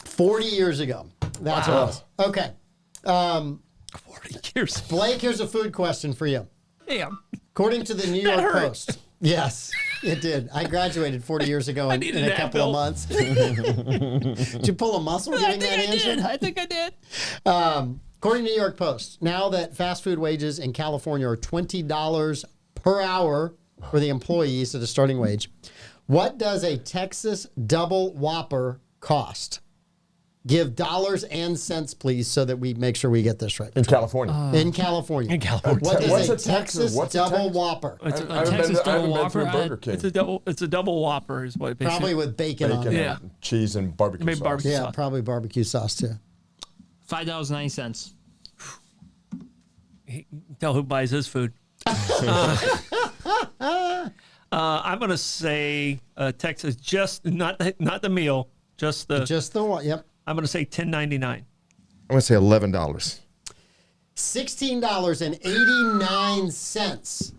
40 years ago. That's what it was. Okay. 40 years. Blake, here's a food question for you. Damn. According to the New York hurt. Post. Yes, it did. I graduated 40 years ago in needed a that, couple of Bill. months. Did you pull a muscle getting that answer? I think I did. According to New York Post, now that fast food wages in California are $20 per hour for the employees at a starting wage, what does a Texas double Whopper cost? Give dollars and cents, please, so that we make sure we get this right. In California. In California. In California. What is What's a a Texas- Texas what's a double Texas- Whopper? It's I a, haven't Texas been, I haven't double been through Whopper, Burger King. it's a double Whopper is what it basically. Probably with bacon, on Bacon, it. Yeah. and cheese, and barbecue Maybe sauce. barbecue. Yeah, sauce. probably barbecue sauce too. $5.90. Tell who buys his food. I'm gonna say Texas, just not the meal, just the. Just the one. Yep. I'm gonna say $10.99. I'm gonna say $11. $16.89.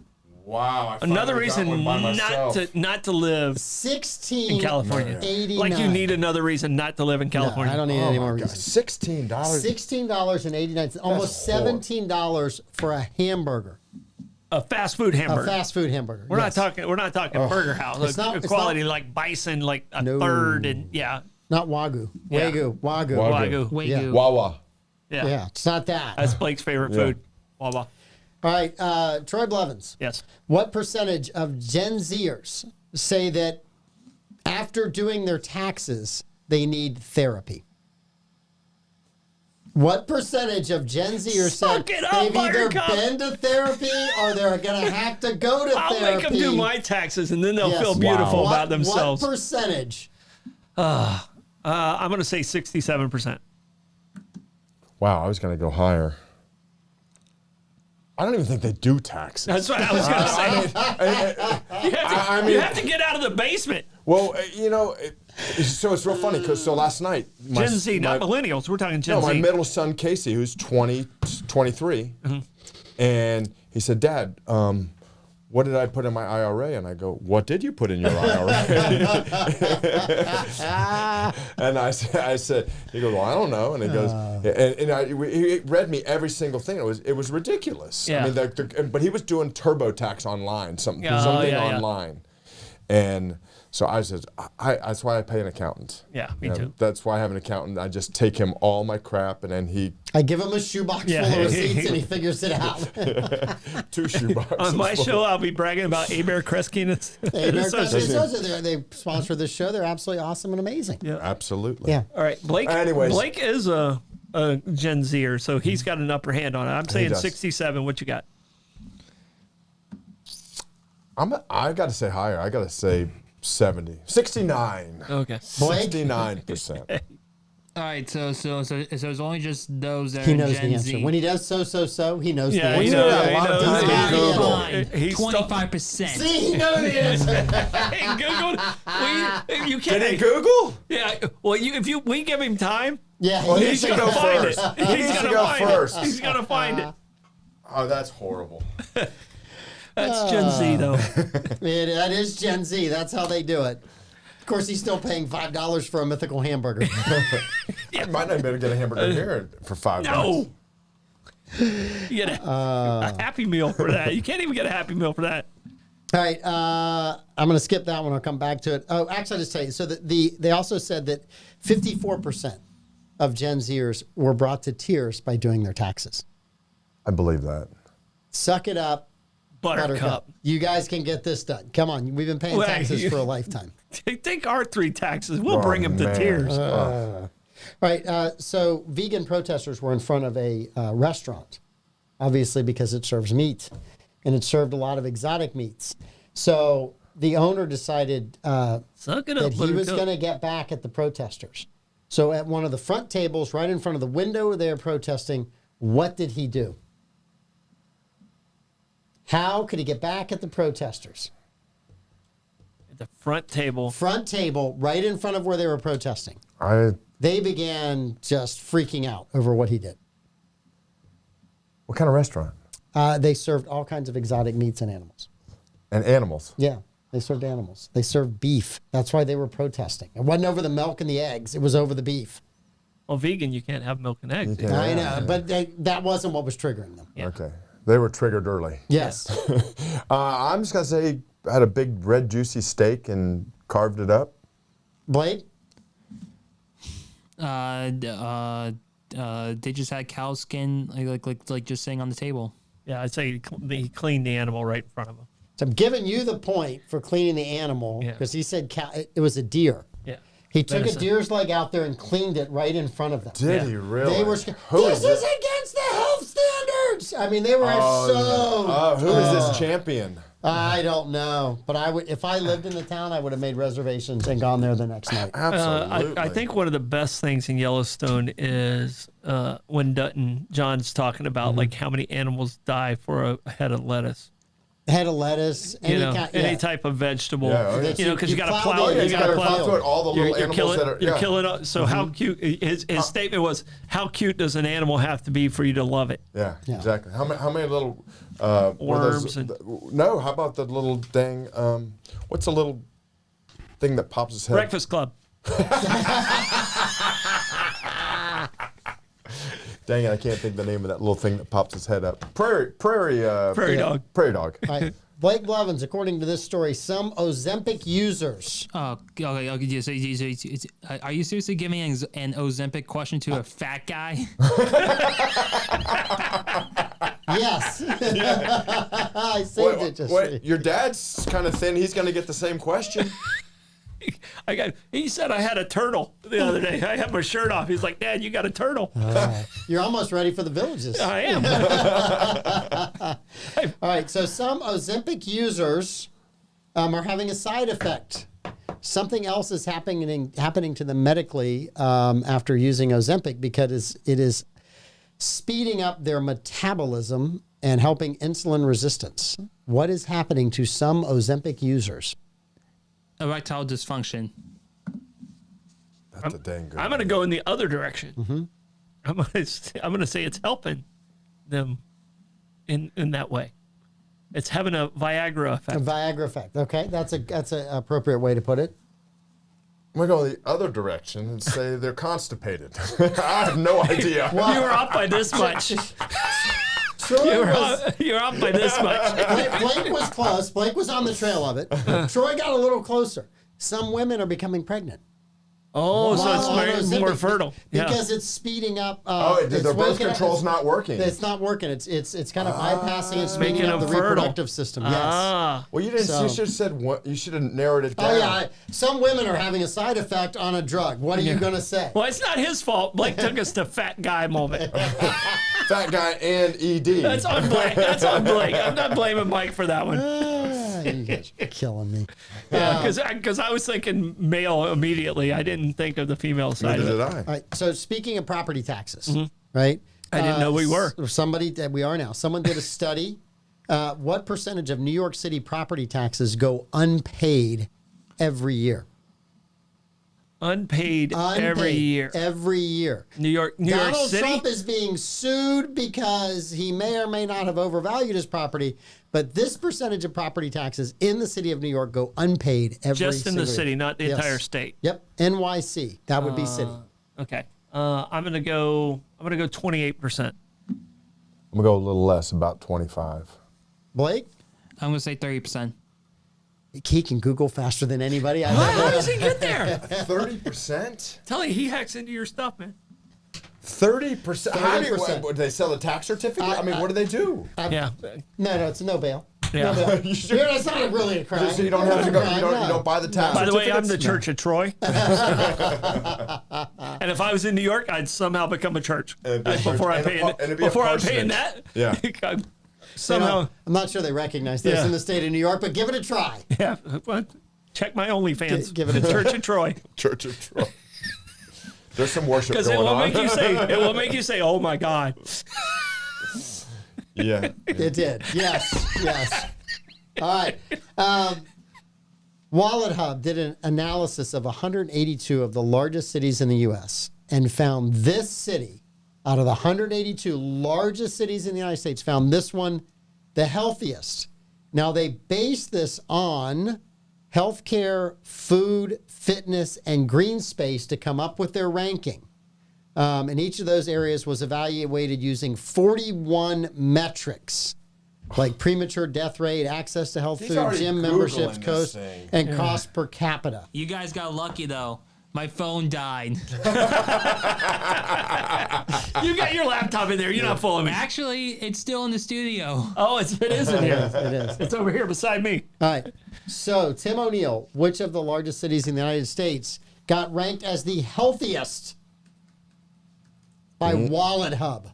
Wow. Another reason not to live in California. $16.89. Like you need another reason not to live in No, California. I don't need any more reasons. $16. $16.89. Almost horrible. $17 for a hamburger. A fast food hamburger. A fast food hamburger. We're yes. not talking Burger House. It's not- A it's quality not- like bison, like a No. third, and yeah, Not Wagyu. Yeah. Wagyu. Wagyu. Wagyu. Wawa. Yeah. Yeah, it's not that. That's Blake's favorite Yeah. food. Wawa. All right, Troy Blevins. Yes. What percentage of Gen Zers say that after doing their taxes, they need therapy? What percentage of Gen Zers Suck said it up, they've either Buttercup. been to therapy or they're going to have to go to I'll therapy? make them do my taxes, and then they'll Yes. feel beautiful Wow. about themselves. What percentage? I'm going to say 67%. Wow, I was gonna go higher. I don't even think they do taxes. That's what I was going to say. You have to get out of the basement. Well, so it's real funny because last night, Gen Z, not millennials. We're talking Gen No, my Z. middle son Casey, who's 23, Mm-hmm. and he said, "Dad, what did I put in my IRA? And I go, what did you put in your IRA? And I said, he goes, well, I don't know. And he goes, he read me every single thing. It was ridiculous. Yeah. I mean, but he was doing TurboTax online, something yeah. online. And so I said, that's why I pay an accountant. Yeah, me too. That's why I have an accountant. I just take him all my crap, and then I give him a shoebox full of receipts, and he figures it out. 2 shoeboxes. On my full. show, I'll be bragging about Abear Kresge and They sponsor this show. They're absolutely awesome and amazing. Yeah. Absolutely. Yeah. All right, Blake. Anyways. Blake is a Gen Zer, so he's got an upper hand on it. I'm saying does. 67. What you got? I got to say higher. I got to say 70. 69. Okay. Blake? 69%. All right, so it's only just those that He are knows Gen the answer. Z. When he does so, he knows the Yeah, answer. he knows. a lot of He people knows. Google. Fine. He's 25%. See, he knows the answer. Hey, Google. You can't. Did he Google? Yeah. Well, we give him time. Yeah, Well, he he's knows gonna the go Find answer. it. first. He He's needs to gonna go find first. it. He's gonna find it. Oh, that's horrible. That's Gen Z though. Man, that is Gen Z. That's how they do it. Of course, he's still paying $5 for a mythical hamburger. I might not be able to get a hamburger here for $5. No. You get a Happy Meal for that. You can't even get a Happy Meal for that. All right, I'm going to skip that one. I'll come back to it. Oh, actually, I'll just tell you. So they also said that 54% of Gen Zers were brought to tears by doing their taxes. I believe that. Suck it up, Buttercup. You guys can get this done. Come on, we've been paying Well, taxes for a lifetime. Take our 3 taxes. We'll Oh, bring him to man. tears. All right, so vegan protesters were in front of a restaurant, obviously because it serves meat, and it served a lot of exotic meats. So the owner decided Suck it up, that he was Buttercup. going to get back at the protesters. So at one of the front tables, right in front of the window where they were protesting, what did he do? How could he get back at the protesters? At the front table. Front table, right in front of where they were protesting. They began just freaking out over what he did. What kind of restaurant? They served all kinds of exotic meats and animals. And animals. Yeah, they served animals. They served beef. That's why they were protesting. It wasn't over the milk and the eggs. It was over the beef. Well, vegan, you can't have milk and eggs. can't. I know, but that wasn't what was triggering them. Yeah. Okay. They were triggered early. Yes. I'm just going to say I had a big red juicy steak and carved it up. Blade? They just had cow skin like just sitting on the table. Yeah, I'd say he cleaned the animal right in front of him. So I'm giving you the point for cleaning the animal Yeah. because he said it was a deer. Yeah. He took Venison. a deer's leg out there and cleaned it right in front of them. Did Yeah. he really? They were Who this is is it? against the health standards. I mean, they were Who is this champion? I don't know, but I would if I lived in the town, I would have made reservations and gone there the next night. Absolutely. I think one of the best things in Yellowstone is when John's talking about like how many animals die for a head of lettuce. Head of lettuce, any Any type of vegetable. Yeah, oh, yeah. You know, because you got to You plow plow it. the- You got to plow through it. All the little animals killing, that are. You're yeah. killing it. So how cute? His statement was, "How cute does an animal have to be for you to love it?" Yeah, Yeah. exactly. How many little what are Worms and- no? How about the little thing? What's the little thing that pops its head? Breakfast Club. Dang it! I can't think the name of that little thing that pops its head up. Prairie Dog. Prairie dog. All right. Blake Blevins, according to this story, some Ozempic users. Oh, okay. So, are you seriously giving an Ozempic question to a fat guy? Yes. I saved it just for you. Wait, your dad's kind of thin. He's going to get the same question. He said I had a turtle the other day. I had my shirt off. He's like, "Dad, you got a turtle." You're almost ready for the villages. I am. All right, so some Ozempic users are having a side effect. Something else is happening to them medically after using Ozempic because it is speeding up their metabolism and helping insulin resistance. What is happening to some Ozempic users? Erectile dysfunction. That's a dang good. I'm going to go in the other direction. I'm going to say it's helping them in that way. It's having a Viagra A effect. Viagra effect. Okay, that's an appropriate way to put it. I'm gonna go the other direction and say they're constipated. I have no idea. You were up by this much. Troy was, You're up by this much. Blake was close. Blake was on the trail of it. Troy got a little closer. Some women are becoming pregnant. Oh, so While it's on very, more Ozempic, fertile. Yeah. because it's speeding up. Their birth waking up- control's not working. It's not working. It's kind of bypassing and speeding Making up the them fertile. reproductive system. Yes. Ah. Well, you didn't. So- You should have said what. You should have narrowed it down. Oh yeah. Some women are having a side effect on a drug. What are you going to say? Well, it's not his fault. Blake took us to fat guy moment. Fat guy and ED. That's on Blake. That's on Blake. I'm not blaming Mike for that one. You guys are killing me. Yeah, because I was thinking male immediately. I didn't think of the female side Neither of it. did I. All right. So speaking of property taxes, right? I didn't know we were. We are now. Someone did a study. What percentage of New York City property taxes go unpaid every year? Unpaid every year. Every year. New York Donald City. Trump is being sued because he may or may not have overvalued his property, but this percentage of property taxes in the city of New York go unpaid every Just in the single city, year. not the Yes. entire state. Yep, NYC. That would be city. Okay. I'm gonna go 28%. I'm gonna go a little less, about 25. Blake, I'm gonna say 30%. he can Google faster than anybody. How does he get there? 30%. Tell you, he hacks into your stuff, man. 30%. How do you, 30%. what, do they sell a tax certificate? I mean, what do they do? Yeah. No, it's a no bail. Yeah. No bail. You sure? That's not really a crime. So you don't have to go. You don't, No. you don't buy the tax. By the way, I'm the certificates? Church of Troy. And if I was in New York, I'd somehow become a church And it'd be a before church. I'm And a paying. par- and it'd be a Before I'm paying parsonage. that, Yeah. somehow. I'm not sure they recognize this Yeah. in the state of New York, but give it a try. Yeah. What? Check my OnlyFans. Give it a the try. Church of Troy. Church of Troy. There's some worship Because it going will on. make you say, "Oh my God." Yeah. It did. Yes. Yes. All right. Wallet Hub did an analysis of 182 of the largest cities in the U.S. and found this city, out of the 182 largest cities in the United States, found this one the healthiest. Now, they based this on healthcare, food, fitness, and green space to come up with their ranking. And each of those areas was evaluated using 41 metrics, like premature death rate, access to health He's food, already gym Googling memberships, this cost, thing. and cost per capita. You guys got lucky though. My phone died. You got your laptop in there. You're not fooling me. Actually, it's still in the studio. Oh, it is in here. It is. It's over here beside me. All right. So, Tim O'Neill, which of the largest cities in the United States got ranked as the healthiest by Wallet Hub?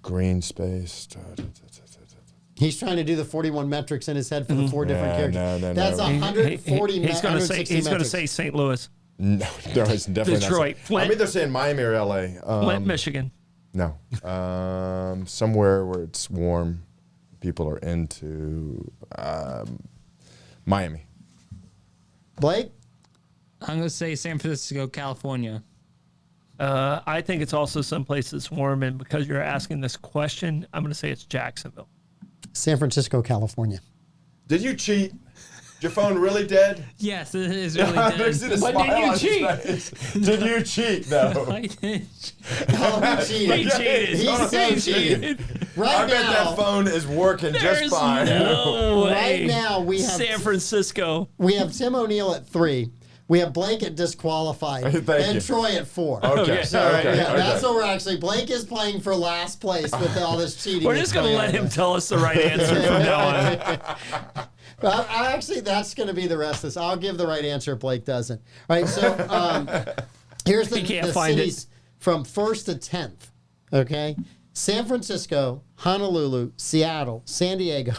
Green space. He's trying to do the 41 metrics in his head for the four different No, characters. no, no, That's no. 140 He's going to say 160 he's going to metrics. say St. Louis, No, it's definitely Detroit, not. Flint. I'm either saying Miami or LA. Flint, Michigan. No. Somewhere where it's warm. People are into Miami. Blake? I'm gonna say San Francisco, California. I think it's also someplace that's warm, and because you're asking this question, I'm going to say it's Jacksonville. San Francisco, California. Did you cheat? Is your phone really dead? Yes, it is really I dead. see the But smile did you on his cheat? face. Did you cheat though? I did. Oh, he cheated. He cheated. He's so cheated. Right I bet now, that phone is working There's just fine. no way. Right now, we have San Francisco. we have Tim O'Neill at 3. We have Blake at disqualified. Thank and you. Troy at 4. Okay. So, all right. yeah, okay. that's what we're actually. Blake is playing for last place with all this cheating. We're that's just going to going let on. him tell us the right answer from now on. Well, I actually, that's going to be the rest of this. I'll give the right answer if Blake doesn't. All right, so here's the, He can't the find it. cities from 1st to 10th. Okay, San Francisco, Honolulu, Seattle, San Diego,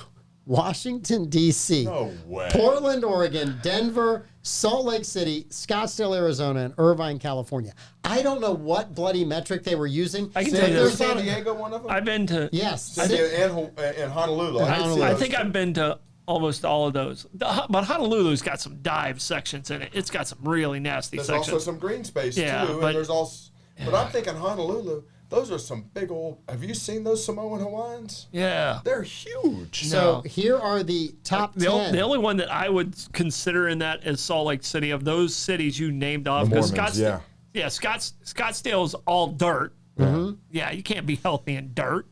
Washington D.C., No way. Portland, Oregon, Denver, Salt Lake City, Scottsdale, Arizona, and Irvine, California. I don't know what bloody metric they were using. I can but tell you there's this. San not a- Diego one of them? I've been to. Yes, San Diego and Honolulu. Honolulu. I think I've been to almost all of those. But Honolulu's got some dive sections in it. It's got some really nasty There's sections. also some green space Yeah, too, but- and there's also. But I'm thinking Honolulu. Those are some big old. Have you seen those Samoan Hawaiians? Yeah. They're huge. So here are the top The 10. only one that I would consider in that is Salt Lake City. Of those cities you named off, The because Mormons, Scottsdale is all dirt. Mm-hmm. Yeah, you can't be healthy in dirt.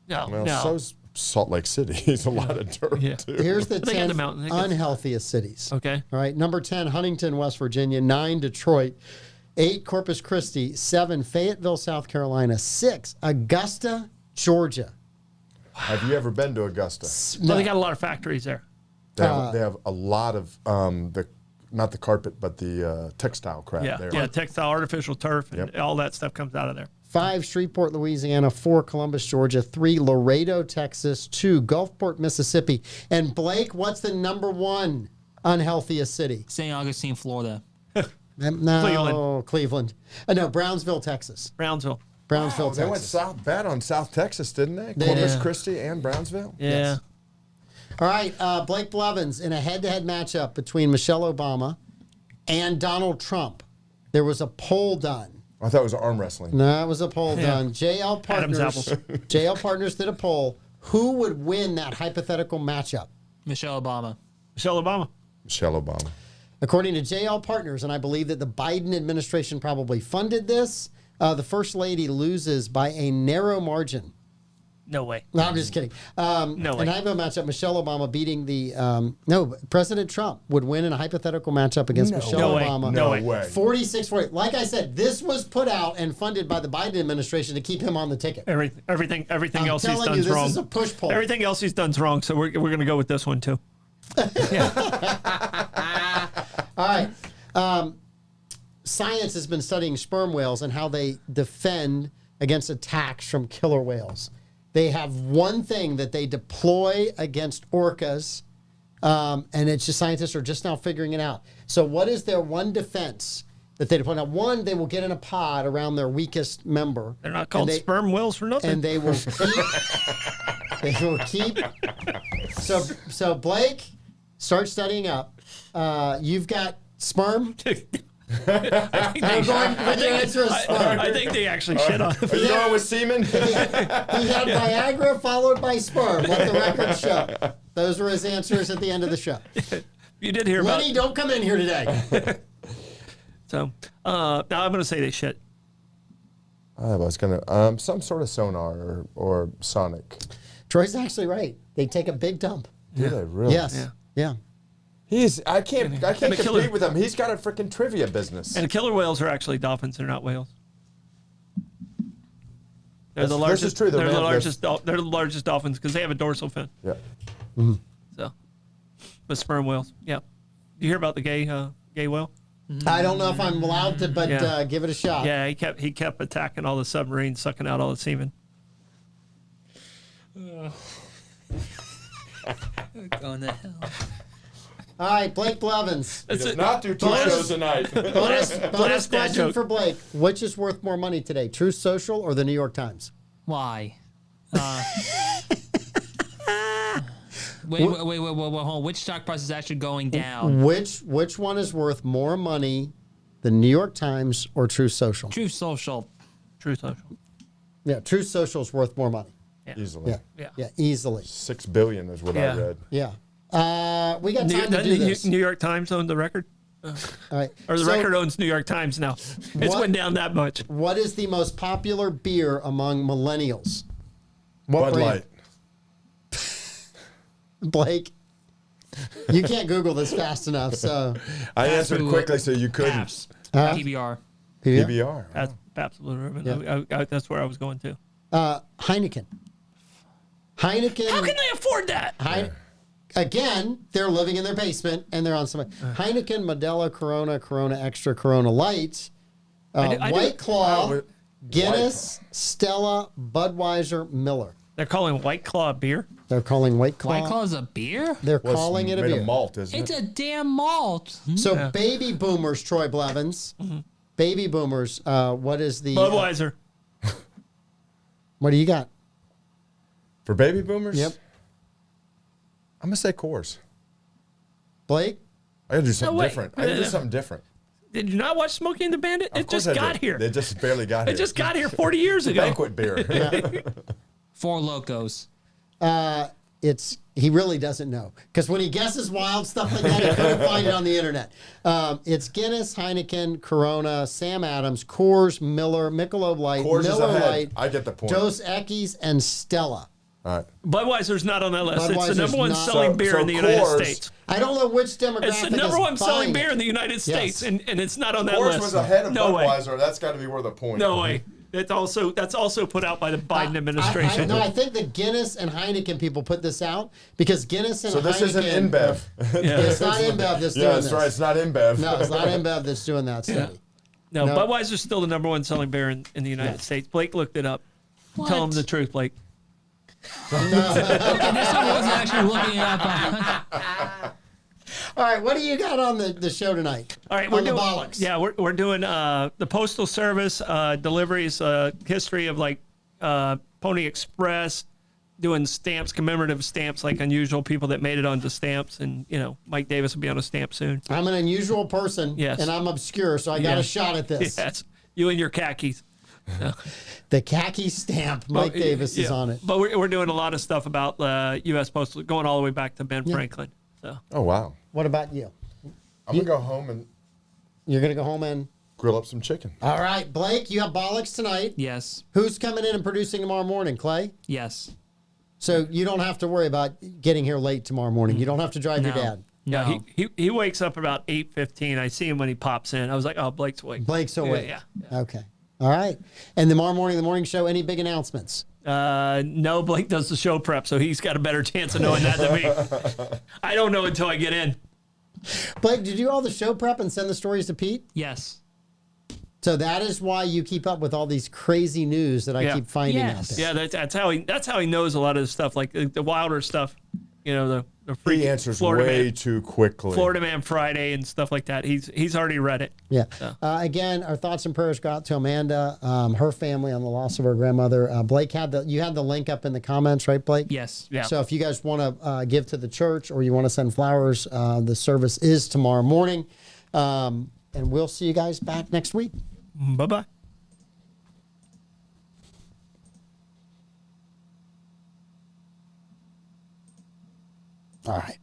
No, Well, no. so's Salt Lake City. It's a lot of dirt Yeah. too. Here's the They got 10 the mountain. They got- unhealthiest cities. Okay. All right. Number 10, Huntington, West Virginia. 9, Detroit. 8, Corpus Christi. 7, Fayetteville, South Carolina. 6, Augusta, Georgia. Have you ever been to Augusta? Well, they got a lot of factories there. They have a lot of not the carpet, but the textile crap Yeah, there. yeah, textile, artificial turf, and Yep. all that stuff comes out of there. 5, Shreveport, Louisiana. 4, Columbus, Georgia. 3, Laredo, Texas. 2, Gulfport, Mississippi. And Blake, what's the number 1 unhealthiest city? St. Augustine, Florida. No, Cleveland. No, Brownsville, Texas. Brownsville. Brownsville, They went Texas. south bad on South Texas, didn't they? They Corpus did. Christi and Brownsville. Yeah. Yes. All right, Blake Blevins in a head-to-head matchup between Michelle Obama and Donald Trump. There was a poll done. I thought it was arm wrestling. No, it was a poll done. JL Adam's Partners. apples. JL Partners did a poll. Who would win that hypothetical matchup? Michelle Obama. Michelle Obama. Michelle Obama. According to JL Partners, and I believe that the Biden administration probably funded this, the First Lady loses by a narrow margin. No way. No, I'm just kidding. No In way. a hypo matchup, Michelle Obama beating the President Trump would win in a hypothetical matchup against Michelle No way. Obama. No way. 46-48. Like I said, this was put out and funded by the Biden administration to keep him on the ticket. Everything I'm else he's telling done you, this wrong. is a push poll. Everything else he's done's wrong, so we're going to go with this one too. All right. Science has been studying sperm whales and how they defend against attacks from killer whales. They have one thing that they deploy against orcas, and it's just scientists are just now figuring it out. So, what is their one defense that they deploy? Now, one, they will get in a pod around their weakest member. They're not called and they- sperm whales for nothing. and they will keep. They will keep. So Blake, start studying up. You've got sperm. I'm going with your answer is sperm. I think they actually shit on him. Are you going with semen? He had Viagra followed by sperm. Let the record show. Those were his answers at the end of the show. You did hear about Lenny, don't come in here today. So now I'm going to say they shit. I was gonna some sort of sonar or sonic. Troy's actually right. They take a big dump. Do they really? Yes. Yeah. I can't And a killer- compete with him. He's got a freaking trivia business. And killer whales are actually dolphins. They're not whales. They're the This is largest. true, though, They're the man. largest. They're the largest dolphins because they have a dorsal fin. Yeah. So, but sperm whales. Yeah. You hear about the gay whale? I don't know if I'm allowed to, but Yeah. give it a shot. Yeah, he kept attacking all the submarines, sucking out all the semen. Going to hell. All right, Blake Blevins. That's it. Not do Bonus- tonight. Bonus Last dad question joke. for Blake. Which is worth more money today, Truth Social or the New York Times? Why? Wait, hold on. Which stock price is actually going down? Which one is worth more money, the New York Times or Truth Social? Truth Social. True social. Yeah, Truth Social is worth more money. Easily. Yeah, Yeah. yeah, easily. 6 billion is what Yeah. I read. Yeah. We got time to do this. New York Times owned the record, All right. or the So, record owns New York Times now. It's What- went down that much. What is the most popular beer among millennials? What Bud brand? Light. Blake, you can't Google this fast enough. So I answered Blue quickly so you couldn't. Paps. Huh? PBR. PBR. That's Pabst Blue Ribbon. Yeah. That's where I was going to. Heineken. Heineken. How can they afford that? Again, they're living in their basement and they're on some Heineken, Modelo, Corona, Corona Extra, Corona Light, I do- White Claw, Oh, Guinness, Stella, Budweiser, Miller. They're calling White Claw beer. They're calling White Claw. White Claw is a beer? They're Well, it's calling it a made beer. of malt, isn't It's it? a damn malt. So baby boomers, Troy Blevins. Baby boomers. What is the? Budweiser. What do you got? For baby boomers? Yep. I'm going to say Coors. Blake. I got to do something wait. different. I got to do something different. Did you not watch Smokey and the Bandit? It just got here. They just barely got here. It just got here 40 years ago. Banquet beer. Four Locos. He really doesn't know, because when he guesses wild stuff like that, he couldn't find it on the internet. It's Guinness, Heineken, Corona, Sam Adams, Coors, Miller, Michelob Light, Coors is Miller ahead. Lite, I get the point. Dos Equis, and Stella. All right. Budweiser's not on that list. It's Budweiser's the number one not. selling beer in the United Coors- States. I don't know which demographic It's the number is one selling buying beer it. in the United States, Yes. and it's not on that Coors list. was ahead of no way. Budweiser. That's got to be worth a point. No way. That's also put out by the Biden administration. I think the Guinness and Heineken people put this out because Guinness and So Heineken. this isn't InBev. It's not InBev that's doing Yeah, this. that's right. It's not InBev. No, it's not InBev that's doing that study. No, No. Budweiser's still the number one selling beer in the United States. Blake looked it up. Tell him the truth, Blake. And this one wasn't actually looking it up. All right, what do you got on the show tonight? All right, on we're the doing bollocks. Yeah, we're doing the Postal Service deliveries, history of like Pony Express, doing stamps, commemorative stamps, like unusual people that made it onto stamps, and Mike Davis will be on a stamp soon. I'm an unusual person, Yes. and I'm obscure, so I got Yeah. a shot at this. Yes, you and your khakis. The khaki stamp, Mike Davis is Yeah. on it. But we're doing a lot of stuff about U.S. Postal, going all the way back to Ben Franklin. So Oh, wow. What about you? I'm going to go home and You're going to go home and... grill up some chicken. All right, Blake, you have bollocks tonight. Yes. Who's coming in and producing tomorrow morning, Clay? Yes. So you don't have to worry about getting here late tomorrow morning. You don't have to drive your No. dad. No. he wakes up about 8:15. I see him when he pops in. I was like, oh, Blake's awake. Blake's awake. Yeah. Okay. All right. And tomorrow morning, the morning show, any big announcements? No, Blake does the show prep, so he's got a better chance of knowing that than me. I don't know until I get in. Blake, did you do all the show prep and send the stories to Pete? Yes. So that is why you keep up with all these crazy news that I Yeah. keep finding out Yes. there. Yeah, that's how he knows a lot of the stuff, like the Wilder stuff. The He freaky answers Florida way Man, too quickly. Florida Man Friday and stuff like that. He's already read it. Yeah. Again, our thoughts and prayers go out to Amanda, her family on the loss of her grandmother. Blake you had the link up in the comments, right, Blake? Yes. Yeah. So if you guys want to give to the church or you want to send flowers, the service is tomorrow morning. And we'll see you guys back next week. Bye-bye. All right.